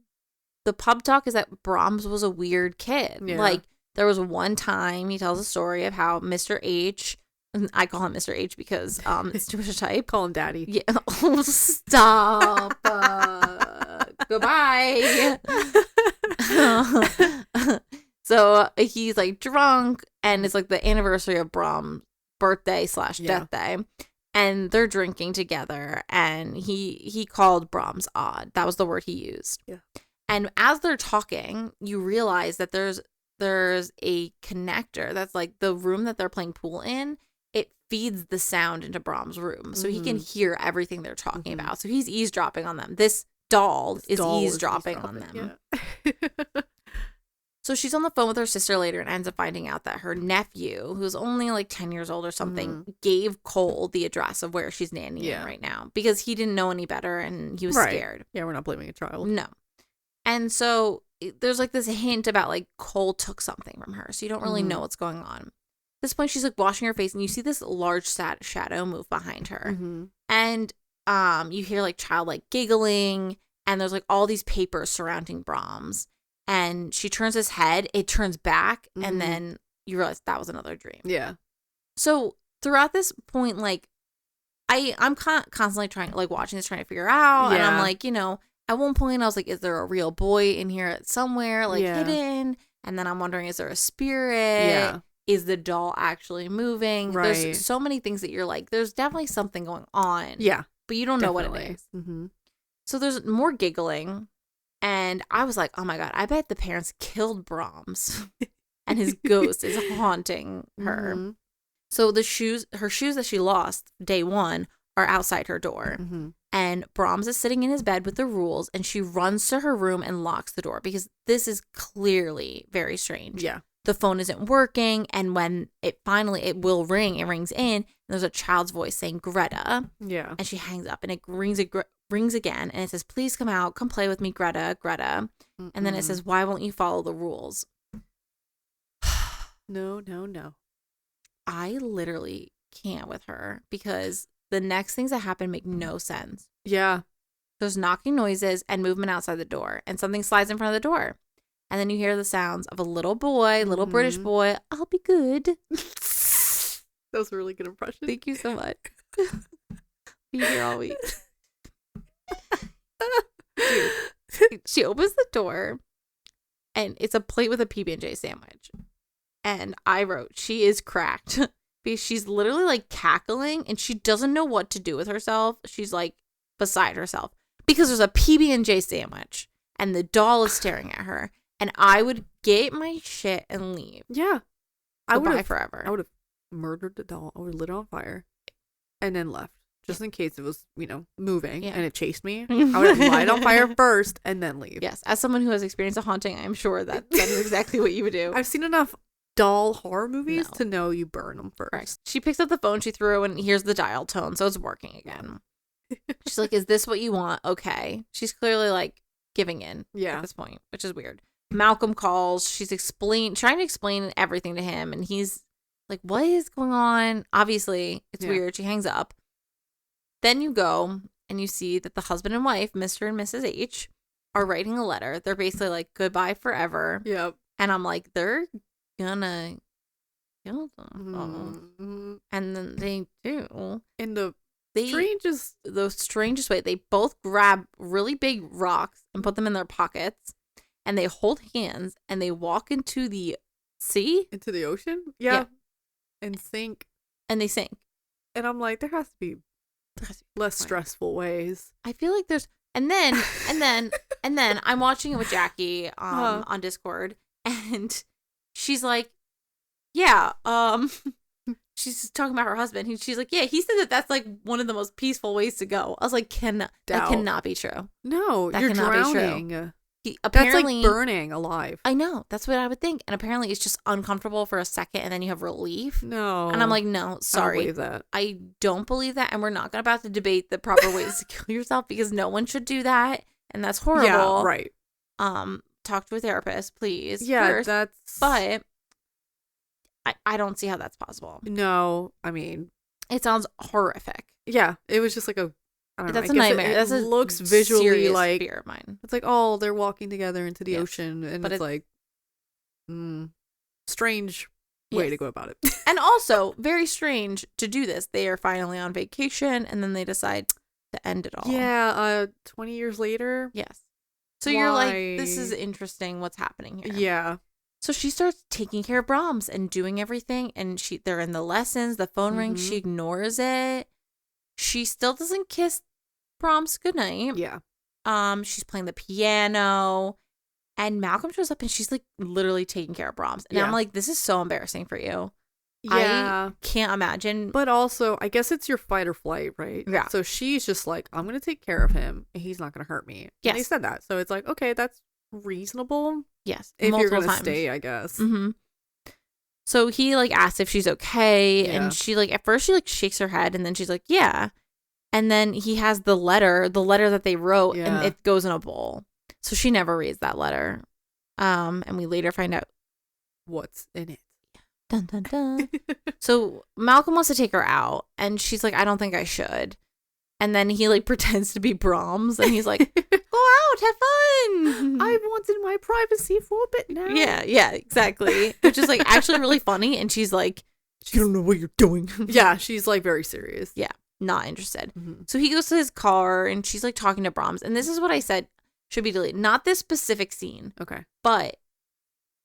the pub talk is that Brahms was a weird kid.
Yeah.
Like, there was one time he tells a story of how Mr. H, and I call him Mr. H because it's too much a type.
Call him Daddy.
Yeah. Oh, stop. Goodbye. So he's like drunk and it's like the anniversary of Brahms' birthday / death day. And they're drinking together and he called Brahms odd. That was the word he used.
Yeah.
And as they're talking, you realize that there's a connector that's like the room that they're playing pool in. It feeds the sound into Brahms' room. So he can hear everything they're talking about. So he's eavesdropping on them. This doll is eavesdropping on them.
Yeah.
So she's on the phone with her sister later and ends up finding out that her nephew, who's only like 10 years old or something, gave Cole the address of where she's nannying right now because he didn't know any better and he was scared.
Yeah, we're not blaming a child.
No. And so there's like this hint about like Cole took something from her. So you don't really know what's going on. At this point, she's like washing her face and you see this large shadow move behind her. And you hear like childlike giggling and there's like all these papers surrounding Brahms. And she turns his head, it turns back, and then you realize that was another dream.
Yeah.
So throughout this point, like, I'm constantly trying, like, watching this, trying to figure out. And I'm like, at one point I was like, is there a real boy in here somewhere, like, hidden? And then I'm wondering, is there a spirit?
Yeah.
Is the doll actually moving?
Right.
There's so many things that you're like, there's definitely something going on.
Yeah.
But you don't know what it is. So there's more giggling. And I was like, oh my God, I bet the parents killed Brahms and his ghost is haunting her. So her shoes that she lost day 1 are outside her door. And Brahms is sitting in his bed with the rules and she runs to her room and locks the door because this is clearly very strange. Yeah. The phone isn't working. And when it will ring, it rings in. And there's a child's voice saying Greta. Yeah. And she hangs up and it rings again and it says, please come out, come play with me, Greta. And then it says, why won't you follow the rules?
No.
I literally can't with her because the next things that happen make no sense.
Yeah.
There's knocking noises and movement outside the door and something slides in front of the door. And then you hear the sounds of a little boy, little British
Mhm.
boy. I'll be good.
That was a really good impression.
Thank you so much. Be here all week. Dude, she opens the door and it's a plate with a PB&J sandwich. And I wrote, she is cracked. Because she's literally like cackling and she doesn't know what to do with herself. She's like beside herself because there's a PB&J sandwich and the doll is staring at her. And I would get my shit and leave.
Yeah. I would
Goodbye
have
forever.
I would have murdered the doll. I would have lit it on fire and then left. Just in case it was, moving and it chased me. I would have light it on fire first and then leave.
Yes. As someone who has experienced a haunting, I'm sure that is exactly what you would do.
I've seen enough doll horror movies to know you burn them first.
Right. She picks up the phone, she threw it, and here's the dial tone, so it's working again. She's like, is this what you want? Okay. She's clearly like giving in at this point, which is weird. Malcolm calls. She's trying to explain everything to him, and he's like, what is going on? Obviously, it's weird. She hangs up. Then you go and you see that the husband and wife, Mr. and Mrs. H, are writing a letter. They're basically like, goodbye forever.
Yep.
And I'm like, they're gonna kill them.
Mm-hmm.
And then they do.
In the
strangest way. They both grab really big rocks and put them in their pockets. And they hold hands and they walk into the sea.
Into the ocean? Yeah. And sink.
And they sink.
And I'm like, there has to be less stressful ways.
I feel like there's and then I'm watching it with Jackie on Discord, and she's like, yeah, she's talking about her husband, and she's like, yeah, he said that's like one of the most peaceful ways to go. I was like, that cannot be true.
No,
that
you're
cannot
drowning.
Be true. Apparently,
that's like burning alive.
I know. That's what I would think. And apparently it's just uncomfortable for a second and then you have relief.
No.
And I'm like, no, sorry.
I don't believe that.
I don't believe that. And we're not about to debate the proper ways to kill yourself because no one should do that. And that's horrible.
Yeah, right.
Talk to a therapist, please.
Yeah,
first.
that's...
But I don't see how that's possible.
No, I mean...
It sounds horrific.
Yeah, it was just like a... I don't know.
That's a nightmare.
It looks visually like
fear of mine.
It's like, oh, they're walking together into the ocean, and but it's like, strange way to go about it.
And also very strange to do this. They are finally on vacation, and then they decide to end it all.
Yeah, 20 years later.
Yes. So you're like, this is interesting. What's happening here?
Yeah.
So she starts taking care of Brahms and doing everything, and they're in the lessons. The phone rings. She ignores it. She still doesn't kiss Brahms goodnight.
Yeah.
She's playing the piano, and Malcolm shows up and she's like literally taking care of Brahms. And I'm like, this is so embarrassing for you.
Yeah.
I can't imagine.
But also, I guess it's your fight or flight, right?
Yeah.
So she's just like, I'm going to take care of him and he's not going to hurt me.
Yes.
And they said that. So it's like, okay, that's reasonable.
Yes.
If you're going to stay, I guess.
Mm-hmm. So he like asks if she's okay. And she like, at first she like shakes her head and then she's like, yeah. And then he has the letter that they wrote, and it goes in a bowl. So she never reads that letter. And we later find out
what's in it.
Dun, dun, dun. So Malcolm wants to take her out, and she's like, I don't think I should. And then he like pretends to be Brahms, and he's like, go out, have fun.
I wanted my privacy for a bit now.
Yeah, exactly. Which is like actually really funny. And she's like, you don't know what you're doing.
Yeah, she's like very serious.
Yeah, not interested. Mm-hmm. So he goes to his car, and she's like talking to Brahms. And this is what I said should be deleted. Not this specific scene.
Okay.
But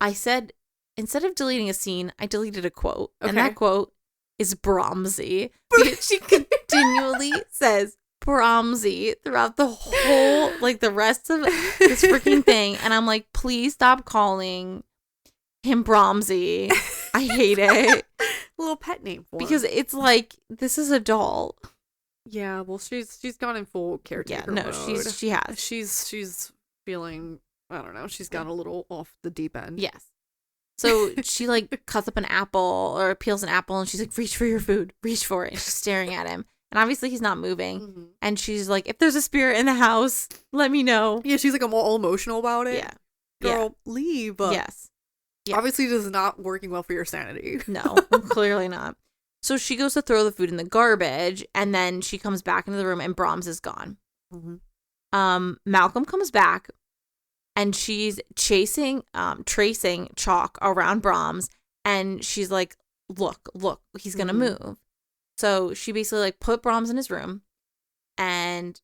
I said, instead of deleting a scene, I deleted a quote.
Okay.
And that quote is Brahmsy. Because she continually says Brahmsy throughout the whole, like the rest of this freaking thing. And I'm like, please stop calling him Brahmsy. I hate it.
A little pet name for
because
him.
It's like, this is a doll.
Yeah, well, she's gone in full caretaker mode.
She has.
She's feeling, I don't know, she's gone a little off the deep end.
Yes. So she like cuts up an apple or peels an apple, and she's like, reach for your food, reach for it. And she's staring at him. And obviously he's not moving. Mm-hmm. And she's like, if there's a spirit in the house, let me know.
Yeah, she's like all emotional about it.
Yeah.
Girl, leave.
Yes.
Obviously this is not working well for your sanity.
No, clearly not. So she goes to throw the food in the garbage, and then she comes back into the room, and Brahms is gone.
Mm-hmm.
Malcolm comes back, and she's tracing chalk around Brahms, and she's like, look, he's gonna move. So she basically like put Brahms in his room and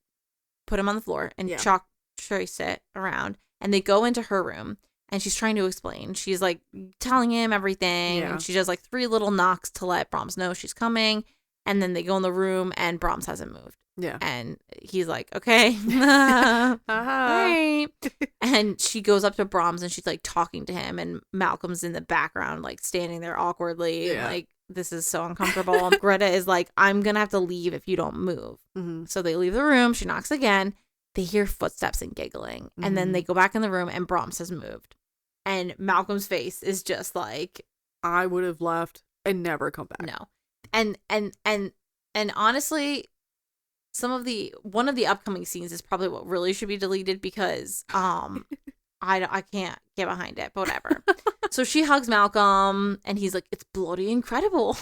put him on the floor and chalk trace it around, and they go into her room, and she's trying to explain. She's like telling him everything, and she does like 3 little knocks to let Brahms know she's coming, and then they go in the room, and Brahms hasn't moved.
Yeah.
And he's like, okay. Right. And she goes up to Brahms, and she's like talking to him, and Malcolm's in the background, like standing there awkwardly. Yeah. Like, this is so uncomfortable. Greta is like, I'm going to have to leave if you don't move. So they leave the room. She knocks again. They hear footsteps and giggling. And then they go back in the room, and Brahms has moved. And Malcolm's face is just like,
I would have left and never come back.
No. And honestly, one of the upcoming scenes is probably what really should be deleted, because I can't get behind it, but whatever. So she hugs Malcolm, and he's like, it's bloody incredible.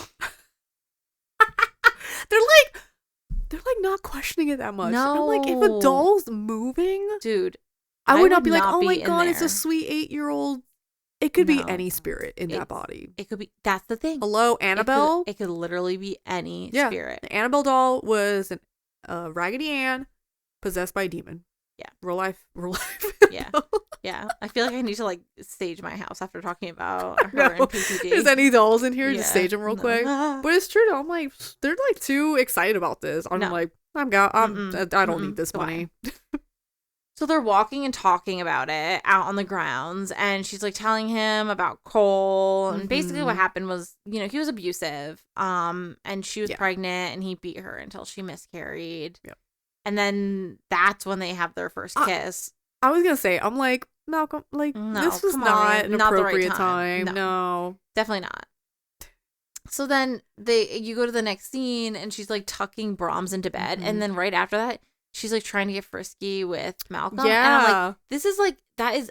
They're like not questioning it that much.
No.
I'm like, if a doll's moving,
dude,
I would not be like, oh my god, it's a sweet 8-year-old. It could be any spirit in that body.
It could be. That's the thing.
Hello, Annabelle.
It could literally be any spirit.
The Annabelle doll was a Raggedy Ann possessed by a demon.
Yeah.
Real life.
Yeah. Yeah. I feel like I need to like stage my house after talking about her and PTD.
There's any dolls in here? Just stage them real quick. But it's true though. I'm like, they're like too excited about this. I'm like, I don't need this money.
So they're walking and talking about it out on the grounds, and she's like telling him about Cole, and basically what happened was, you know, he was abusive, and she was pregnant, and he beat her until she miscarried. Yep. And then that's when they have their first kiss.
I was gonna say, I'm like, Malcolm, like, no, this was not an appropriate time. No,
definitely not. So then you go to the next scene, and she's like tucking Brahms into bed, and then right after that, she's like trying to get frisky with Malcolm. Yeah. And I'm like, this is like,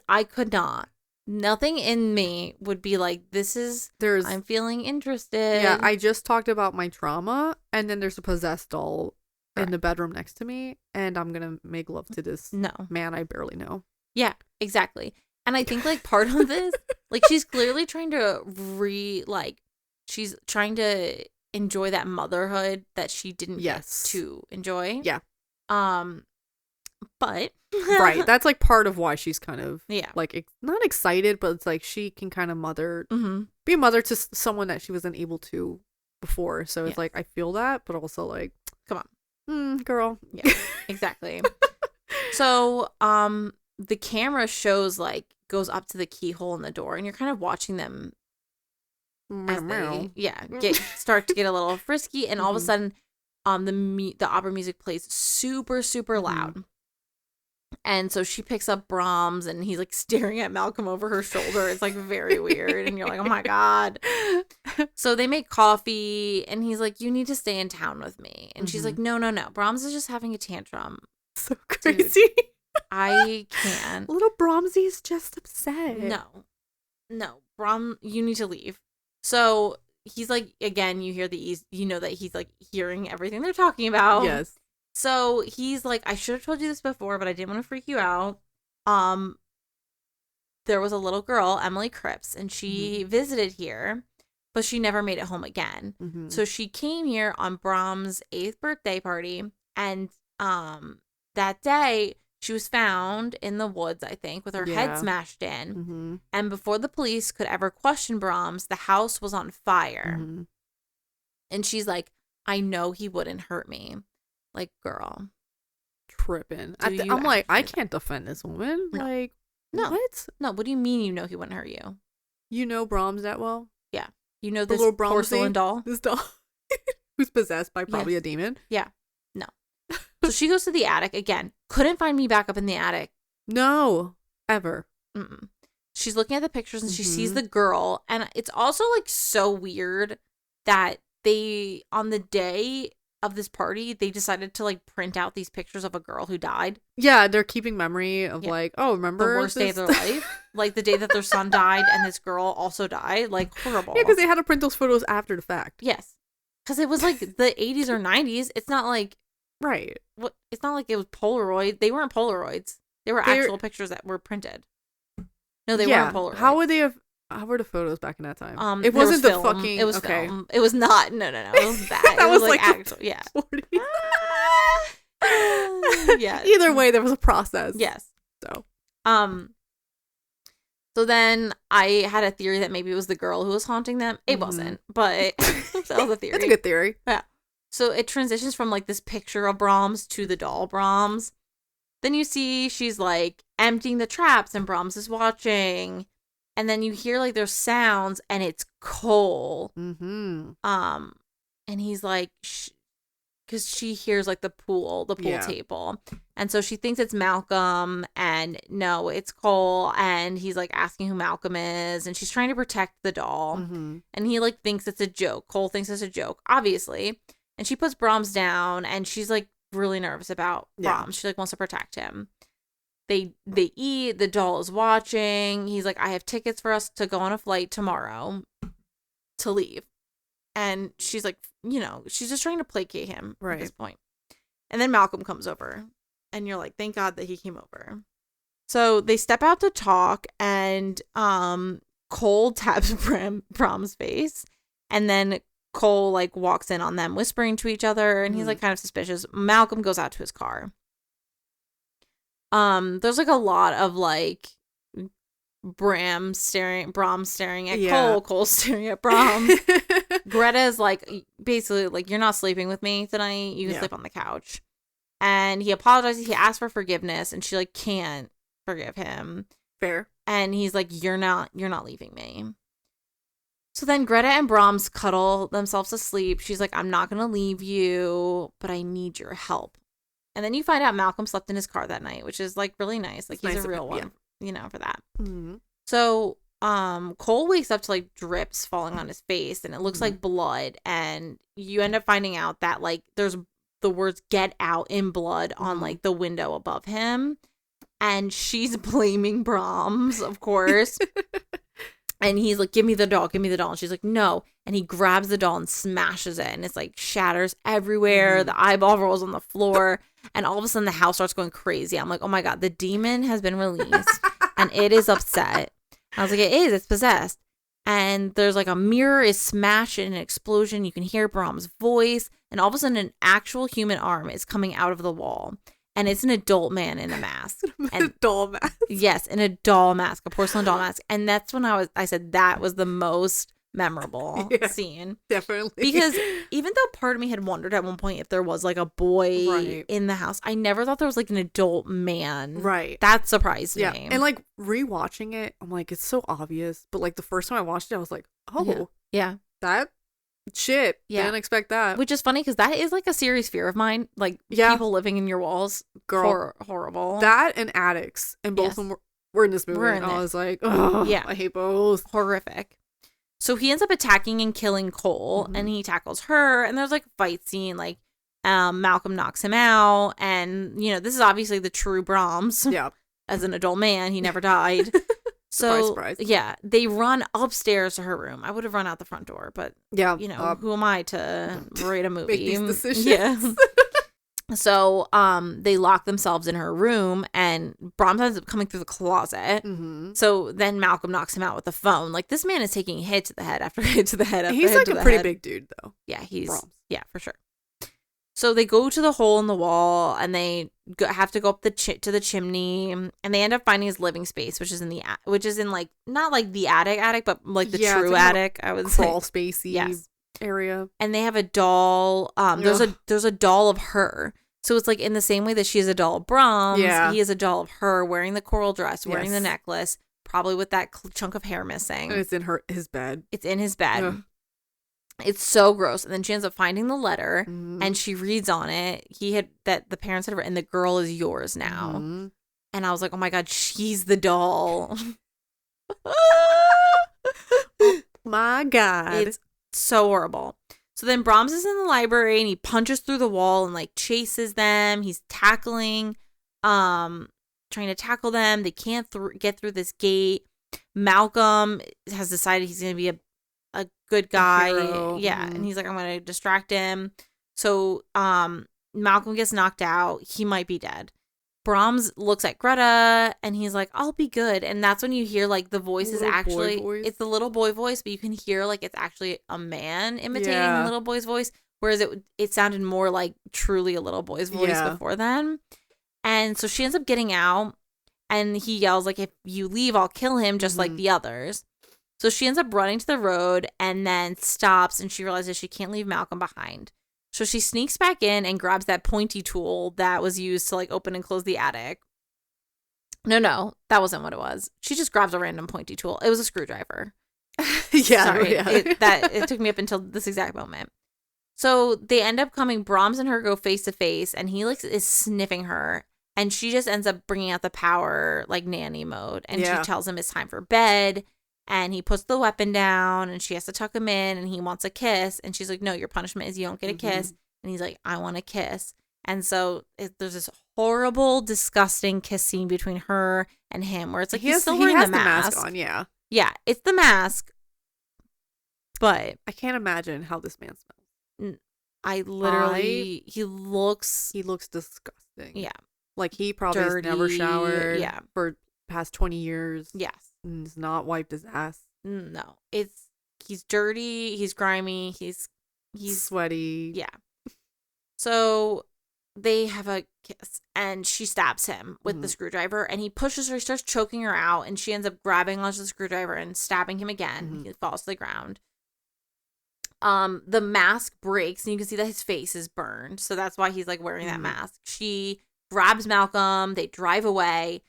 I could not. Nothing in me would be like, I'm feeling interested.
Yeah, I just talked about my trauma, and then there's a possessed doll in the bedroom next to me, and I'm going to make love to this man I barely know.
Yeah, exactly. And I think like part of this, like she's clearly trying to she's trying to enjoy that motherhood that she didn't get to enjoy.
Yeah.
But
right, that's like part of why she's kind of like not excited, but it's like she can kind of be a mother to someone that she wasn't able to before. So it's like I feel that, but also like,
come on,
girl.
Yeah, exactly. So the camera goes up to the keyhole in the door, and you're kind of watching them as they start to get a little frisky, and all of a sudden the opera music plays super, super loud. And so she picks up Brahms, and he's like staring at Malcolm over her shoulder. It's like very weird. And you're like, oh my God. So they make coffee, and he's like, you need to stay in town with me. And she's like, no. Brahms is just having a tantrum.
So crazy. Dude,
I can't.
Little Brahmsy's just upset.
No. Brahms, you need to leave. So he's like, again, you know that he's like hearing everything they're talking about.
Yes.
So he's like, I should have told you this before, but I didn't want to freak you out. There was a little girl, Emily Cripps, and she visited here, but she never made it home again. So she came here on Brahms' 8th birthday party, and that day she was found in the woods, I think, with her head smashed in. And before the police could ever question Brahms, the house was on fire. And she's like, I know he wouldn't hurt me. Like, girl.
Tripping. I'm like, I can't defend this woman. No. Like,
no.
What?
No, what do you mean you know he wouldn't hurt you?
You know Brahms that well?
Yeah. You know this little porcelain doll?
This doll. Who's possessed by probably a demon?
Yeah. No. So she goes to the attic again. Couldn't find me back up in the attic.
No. Ever.
She's looking at the pictures, and she sees the girl. And it's also like so weird that they, on the day of this party, they decided to like print out these pictures of a girl who died.
Yeah, they're keeping memory of like, oh, remember
the worst day of their life? Like the day that their son died and this girl also died. Like, horrible.
Yeah, because they had to print those photos after the fact.
Yes. Because it was like the 80s or 90s. It's not like...
Right.
It's not like it was Polaroid. They weren't Polaroids. They were actual pictures that were printed. No, they weren't Polaroid.
How were the photos back in that time? It
wasn't
the
film.
fucking.
It was
okay.
film. It was not. No. It was that.
That
it was
was
like
like
actual. Yeah. Yeah.
Either way, there was a process.
Yes.
So.
So then I had a theory that maybe it was the girl who was haunting them. It wasn't, but that was a theory.
That's a good theory.
Yeah. So it transitions from like this picture of Brahms to the doll Brahms. Then you see she's like emptying the traps and Brahms is watching. And then you hear like there's sounds and it's Cole.
Mm-hmm.
And he's like, because she hears like the pool table. And so she thinks it's Malcolm and no, it's Cole. And he's like asking who Malcolm is. And she's trying to protect the doll.
Mm-hmm.
And he like thinks it's a joke. Cole thinks it's a joke, obviously. And she puts Brahms down and she's like really nervous about Brahms. She like wants to protect him. They eat. The doll is watching. He's like, I have tickets for us to go on a flight tomorrow to leave. And she's like, she's just trying to placate him at this point. And then Malcolm comes over. And you're like, thank God that he came over. So they step out to talk. And Cole taps Brahms' face. And then Cole like walks in on them whispering to each other. And he's like kind of suspicious. Malcolm goes out to his car. There's like a lot of like Brahms staring at Cole staring at Brahms. Greta's like basically like, you're not sleeping with me tonight. You can sleep on the couch. And he apologizes. He asks for forgiveness, and she like can't forgive him.
Fair.
And he's like, you're not leaving me. So then Greta and Brahms cuddle themselves to sleep. She's like, I'm not gonna leave you, but I need your help. And then you find out Malcolm slept in his car that night, which is like really nice. Like, he's a real one, for that. Mm-hmm. So Cole wakes up to like drips falling on his face, and it looks like blood. And you end up finding out that like there's the words "get out" in blood on like the window above him. And she's blaming Brahms, of course. And he's like, give me the doll. And she's like, no. And he grabs the doll and smashes it. And it's like shatters everywhere. The eyeball rolls on the floor. And all of a sudden the house starts going crazy. I'm like, oh my God, the demon has been released. And it is upset. I was like, it is. It's possessed. And there's like a mirror is smashed in an explosion. You can hear Brahms' voice. And all of a sudden an actual human arm is coming out of the wall. And it's an adult man in a mask.
A doll mask.
Yes, in a doll mask, a porcelain doll mask. And that's when I said that was the most memorable scene.
Definitely.
Because even though part of me had wondered at one point if there was like a boy in the house, I never thought there was like an adult man.
Right.
That surprised me.
And like rewatching it, I'm like, it's so obvious. But like the first time I watched it, I was like, oh.
Yeah.
That shit. Yeah. Didn't expect that.
Which is funny because that is like a serious fear of mine. Like people living in your walls. Girl. Horrible.
That and attics. And both of them were in this movie. And I was like, oh, I hate both.
Horrific. So he ends up attacking and killing Cole. And he tackles her. And there's like a fight scene. Like Malcolm knocks him out. And, this is obviously the true Brahms.
Yeah.
As an adult man. He never died. So,
surprise.
Yeah, they run upstairs to her room. I would have run out the front door, but, who am I to write a movie?
Make these decisions.
Yeah. So, they lock themselves in her room, and Brahms ends up coming through the closet. So then Malcolm knocks him out with the phone. Like, this man is taking hit to the head after hit to the head after
he's
hit
like
to
a
the
pretty
head.
big dude, though.
Yeah,
Brahms.
Yeah, for sure. So they go to the hole in the wall, and they have to go up to the chimney, and they end up finding his living space, which is in like not like the attic, but like the true attic. I would
crawl
say
spacey area.
And they have a doll. There's a doll of her. So it's like in the same way that she is a doll of Brahms.
Yeah.
He is a doll of her wearing the coral dress, wearing the necklace, probably with that chunk of hair missing.
And it's in his bed.
It's in his bed. Ugh. It's so gross. And then she ends up finding the letter and she reads on it. The parents had written, the girl is yours now. And I was like, oh my God, she's the doll.
My God.
It's so horrible. So then Brahms is in the library and he punches through the wall and like chases them. He's trying to tackle them. They can't get through this gate. Malcolm has decided he's going to be a good guy. And he's like, I'm gonna distract him. So Malcolm gets knocked out. He might be dead. Brahms looks at Greta and he's like, I'll be good. And that's when you hear like the voice is actually, it's the little boy voice, but you can hear like it's actually a man imitating the little boy's voice. Whereas it sounded more like truly a little boy's voice before then. And so she ends up getting out and he yells like, if you leave, I'll kill him just like the others. So she ends up running to the road and then stops and she realizes she can't leave Malcolm behind. So she sneaks back in and grabs that pointy tool that was used to like open and close the attic. No, that wasn't what it was. She just grabs a random pointy tool. It was a screwdriver. Sorry. It took me up until this exact moment. So they end up coming. Brahms and her go face to face, and he like is sniffing her, and she just ends up bringing out the power like nanny mode, and she tells him it's time for bed. And he puts the weapon down and she has to tuck him in and he wants a kiss. And she's like, no, your punishment is you don't get a kiss. And he's like, I want a kiss. And so there's this horrible, disgusting kiss scene between her and him where it's like he's still wearing the mask
on. Yeah.
Yeah, it's the mask. But
I can't imagine how this man smells.
He looks
disgusting.
Yeah.
Like he probably has never showered for past 20 years.
Yes.
And he's not wiped his ass.
No. He's dirty, he's grimy, he's
sweaty.
Yeah. So they have a kiss and she stabs him with the screwdriver and he pushes her, starts choking her out, and she ends up grabbing onto the screwdriver and stabbing him again. He falls to the ground. The mask breaks and you can see that his face is burned. So that's why he's like wearing that mask. She grabs Malcolm, they drive away.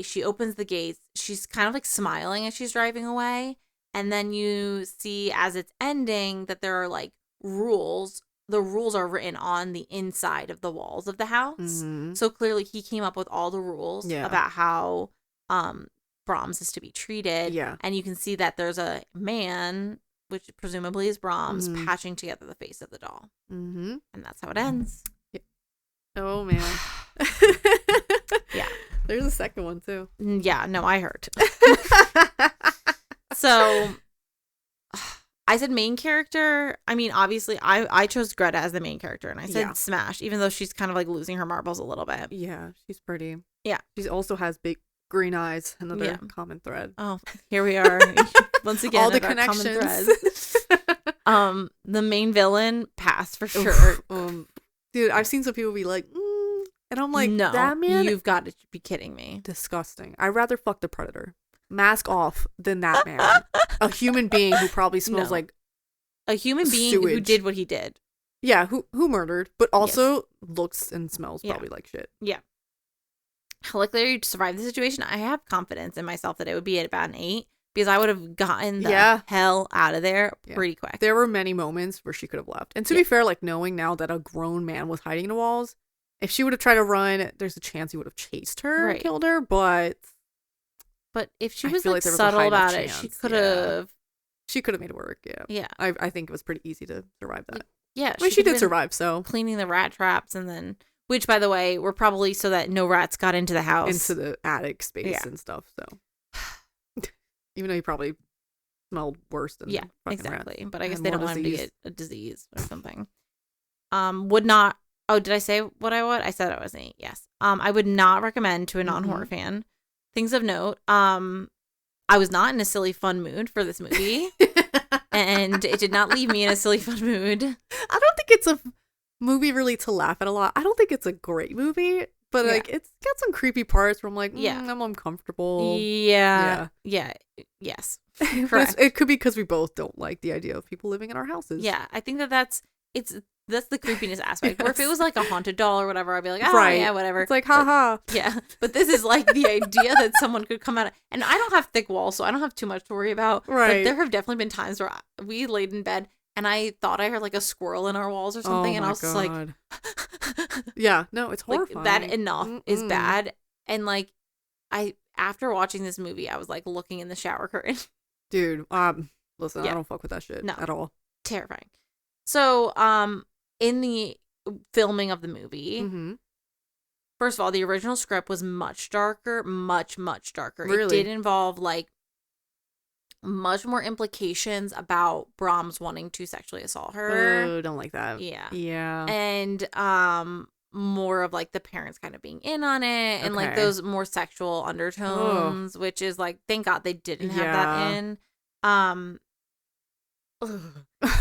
She opens the gates. She's kind of like smiling as she's driving away. And then you see as it's ending that there are like rules. The rules are written on the inside of the walls of the house. So clearly he came up with all the rules about how Brahms is to be treated.
Yeah.
And you can see that there's a man, which presumably is Brahms, patching together the face of the doll. And that's how it ends.
Yeah. Oh, man.
Yeah.
There's a second one, too.
Yeah, no, I heard. So, I said main character. I mean, obviously, I chose Greta as the main character, and I said Smash, even though she's kind of like losing her marbles a little bit.
Yeah, she's pretty.
Yeah.
She also has big green eyes, another common thread.
Oh, here we are. Once again,
all the connections.
The main villain, pass for sure.
Dude, I've seen some people be like, and I'm like,
no,
that man,
you've got to be kidding me.
Disgusting. I'd rather fuck the Predator, mask off, than that man. A human being who probably smells like
a human being
sewage.
Who did what he did.
Yeah, who murdered, but also looks and smells probably like shit.
Yeah. How likely are you to survive the situation? I have confidence in myself that it would be at about an 8 because I would have gotten the hell out of there pretty quick.
There were many moments where she could have left. And to be fair, like knowing now that a grown man was hiding in the walls, if she would have tried to run, there's a chance he would have chased her and killed her, but
if she was like subtle about it, she could have
made it work. Yeah.
Yeah.
I think it was pretty easy to survive that.
Yeah.
I mean, she did survive, so.
Cleaning the rat traps and then, which by the way, were probably so that no rats got into the house.
Into the attic space and stuff, so. Even though he probably smelled worse than
exactly.
rats.
But I guess they don't want him to get a disease or something. Would not. Oh, did I say what I would? I said I was an 8. Yes. I would not recommend to a non-horror fan. Things of note. I was not in a silly fun mood for this movie, and it did not leave me in a silly fun mood.
I don't think it's a movie really to laugh at a lot. I don't think it's a great movie, but like it's got some creepy parts where I'm like, I'm uncomfortable.
Yes. Correct.
It could be because we both don't like the idea of people living in our houses.
Yeah, I think that's the creepiness aspect. Or if it was like a haunted doll or whatever, I'd be like, yeah, whatever.
It's like, haha.
Yeah. But this is like the idea that someone could come out. And I don't have thick walls, so I don't have too much to worry about.
Right.
But there have definitely been times where we laid in bed and I thought I heard like a squirrel in our walls or something. And I was just like,
yeah, no, it's horrifying.
Like, that enough is bad. And like, after watching this movie, I was like looking in the shower curtain.
Dude, listen, I don't fuck with that shit at all.
Terrifying. So, in the filming of the movie, first of all, the original script was much darker, much darker.
Really?
It did involve like much more implications about Brahms wanting to sexually assault her.
Oh, don't like that.
Yeah.
Yeah.
And more of like the parents kind of being in on it and like
Okay.
those more sexual undertones, which is like, thank God they didn't have that in. Ugh.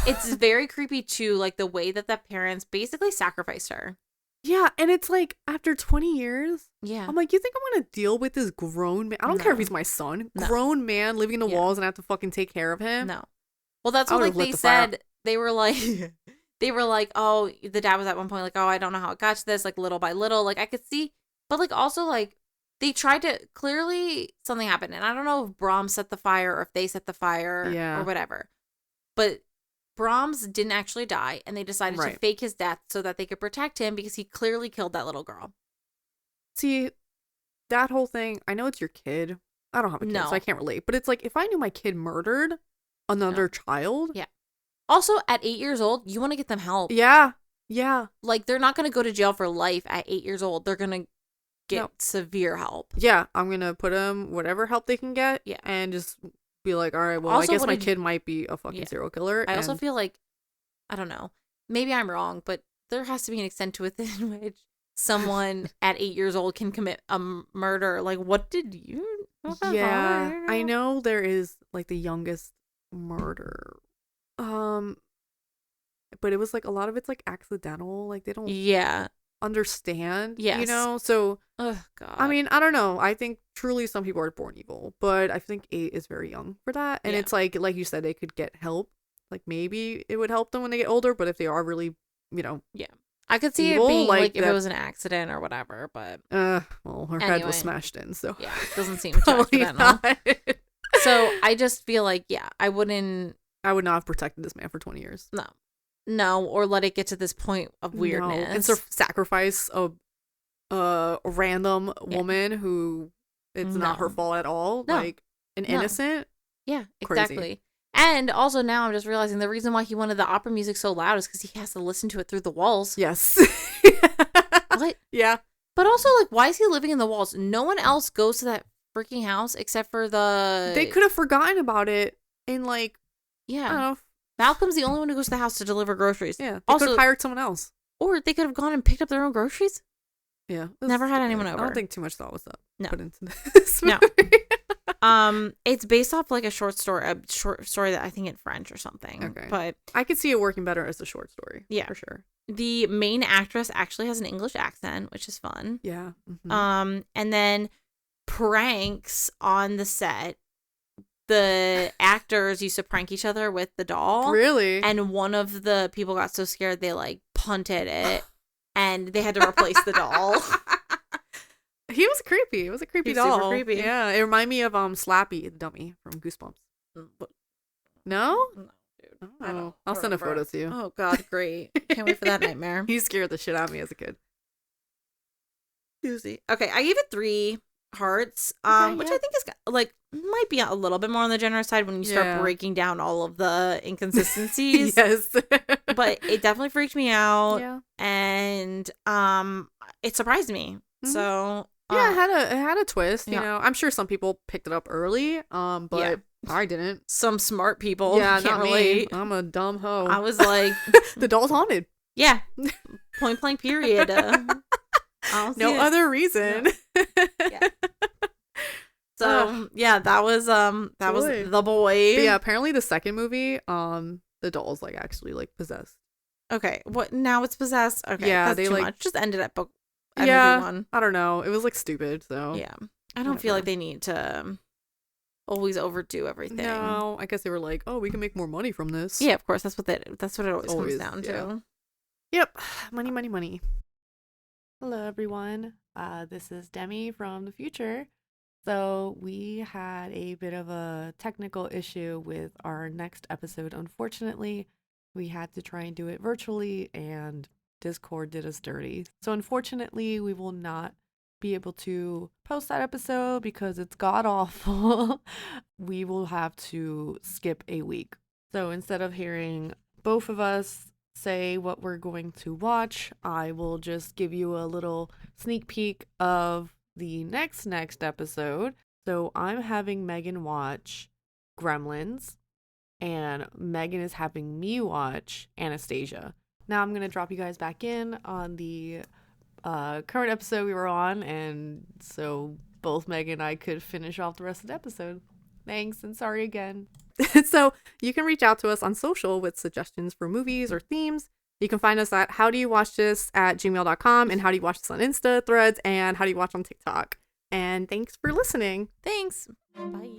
It's very creepy too, like the way that the parents basically sacrificed her.
Yeah, and it's like after 20 years,
Yeah.
I'm like, you think I'm gonna deal with this grown man? I don't care if
No.
he's my son.
No.
Grown man living in the
Yeah.
walls and I have to fucking take care of him.
No. Well, that's
I
what like
would've lit
they
the fire.
said. They were like, they were like, oh, the dad was at one point like, oh, I don't know how it got to this, like little by little, like I could see, but like also like they tried to clearly something happened, and I don't know if Brahms set the fire or if they set the fire
Yeah.
or whatever, but Brahms didn't actually die, and they decided to
Right.
fake his death so that they could protect him because he clearly killed that little girl.
See, that whole thing, I know it's your kid. I don't have a kid,
No.
so I can't relate. But it's like, if I knew my kid murdered another child.
Yeah. Also, at 8 years old, you want to get them help.
Yeah. Yeah.
Like, they're not going to go to jail for life at 8 years old. They're going to get
No.
severe help.
Yeah. I'm going to put them whatever help they can get.
Yeah.
And just be like, all right, well,
Also,
I guess
what
my
did
kid might be a fucking serial killer.
I also
and-
feel like, I don't know, maybe I'm wrong, but there has to be an extent to it in which someone at 8 years old can commit a murder. Like, what did you?
Yeah. I know there is like the youngest murder. But it was like a lot of it's like accidental. Like they don't
Yeah.
understand.
Yes.
You know? So
Oh, God.
I mean, I don't know. I think truly some people are born evil, but I think 8 is very young for that. And
Yeah.
it's like you said, they could get help. Like maybe it would help them when they get older, but if they are really,
I could see
evil,
it being
like
like if it
that-
was an accident or whatever, but
well, her head
Anyway.
was smashed in, so
yeah, it doesn't seem too
probably
accidental.
not.
So I just feel like, yeah, I wouldn't,
I would not have protected this man for 20 years.
no, or let it get to this point of weirdness.
No. And sacrifice a random woman who it's not her
No.
fault at all.
No.
Like an
No.
innocent.
Yeah,
Crazy.
exactly. And also now I'm just realizing the reason why he wanted the opera music so loud is because he has to listen to it through the walls.
Yes.
What?
Yeah.
But also, like, why is he living in the walls? No one else goes to that freaking house except for the...
They could have forgotten about it in like, I don't
Yeah.
know.
Malcolm's the only one who goes to the house to deliver groceries.
Yeah. They
Also-
could have hired someone else.
Or they could have gone and picked up their own groceries.
Yeah. It was
Never had
stupid.
anyone
I
over.
don't think too much thought was
No.
put into this
No.
movie.
It's based off like a short story that I think in French or something.
Okay.
But
I could see it working better as a short story.
Yeah.
For sure.
the main actress actually has an English accent, which is fun.
Yeah. Mhm.
And then pranks on the set. The actors used to prank each other with the doll.
Really?
And one of the people got so scared they like punted it and they had to replace the doll.
He was creepy. It was a creepy
He's super
doll.
creepy.
Yeah. It reminded me of Slappy, the dummy from Goosebumps. No?
No, dude.
Oh,
I don't
I'll send a
remember.
photo to you.
Oh God, great. Can't wait for that nightmare.
He scared the shit out of me as a kid.
Okay, I gave it 3 hearts,
Okay,
which
yeah.
I think is like might be a little bit more on the generous side when you start
Yeah.
breaking down all of the inconsistencies.
Yes.
But it definitely freaked me out,
yeah.
and it surprised me.
Mhm.
So
Yeah, it had a twist, you
yeah.
know. I'm sure some people picked it up early, but
Yeah.
I didn't.
some smart people
Yeah,
can't
not
relate.
me. I'm a dumb hoe.
I was like,
The doll's haunted.
yeah, point blank period. I don't see
No
it.
other reason.
Yeah. So yeah, that was
Boy.
the boy.
But yeah, apparently the second movie, the doll's like actually like possessed.
Okay. What now? It's possessed. Okay.
Yeah,
that's
they,
too
like-
much. Just end it at book. At
Yeah.
movie 1.
I don't know. It was like stupid, so
Yeah. I don't feel
whatever.
like they need to always overdo everything.
No, I guess they were like, oh, we can make more money from this.
Yeah, of course. That's what it always
Always,
comes down
yeah.
to.
Yep. Money, money, money. Hello, everyone. This is Demi from the future. So we had a bit of a technical issue with our next episode. Unfortunately, we had to try and do it virtually, and Discord did us dirty. So unfortunately, we will not be able to post that episode because it's god awful. We will have to skip a week. So instead of hearing both of us say what we're going to watch, I will just give you a little sneak peek of the next episode. So I'm having Megan watch Gremlins, and Megan is having me watch Anastasia. Now I'm going to drop you guys back in on the current episode we were on, and so both Meg and I could finish off the rest of the episode. Thanks, and sorry again. So you can reach out to us on social with suggestions for movies or themes. You can find us at howdoyouwatchthis@gmail.com and howdoyouwatchthis on Insta, Threads, and howdoyouwatch on TikTok. And thanks for listening.
Thanks. Bye.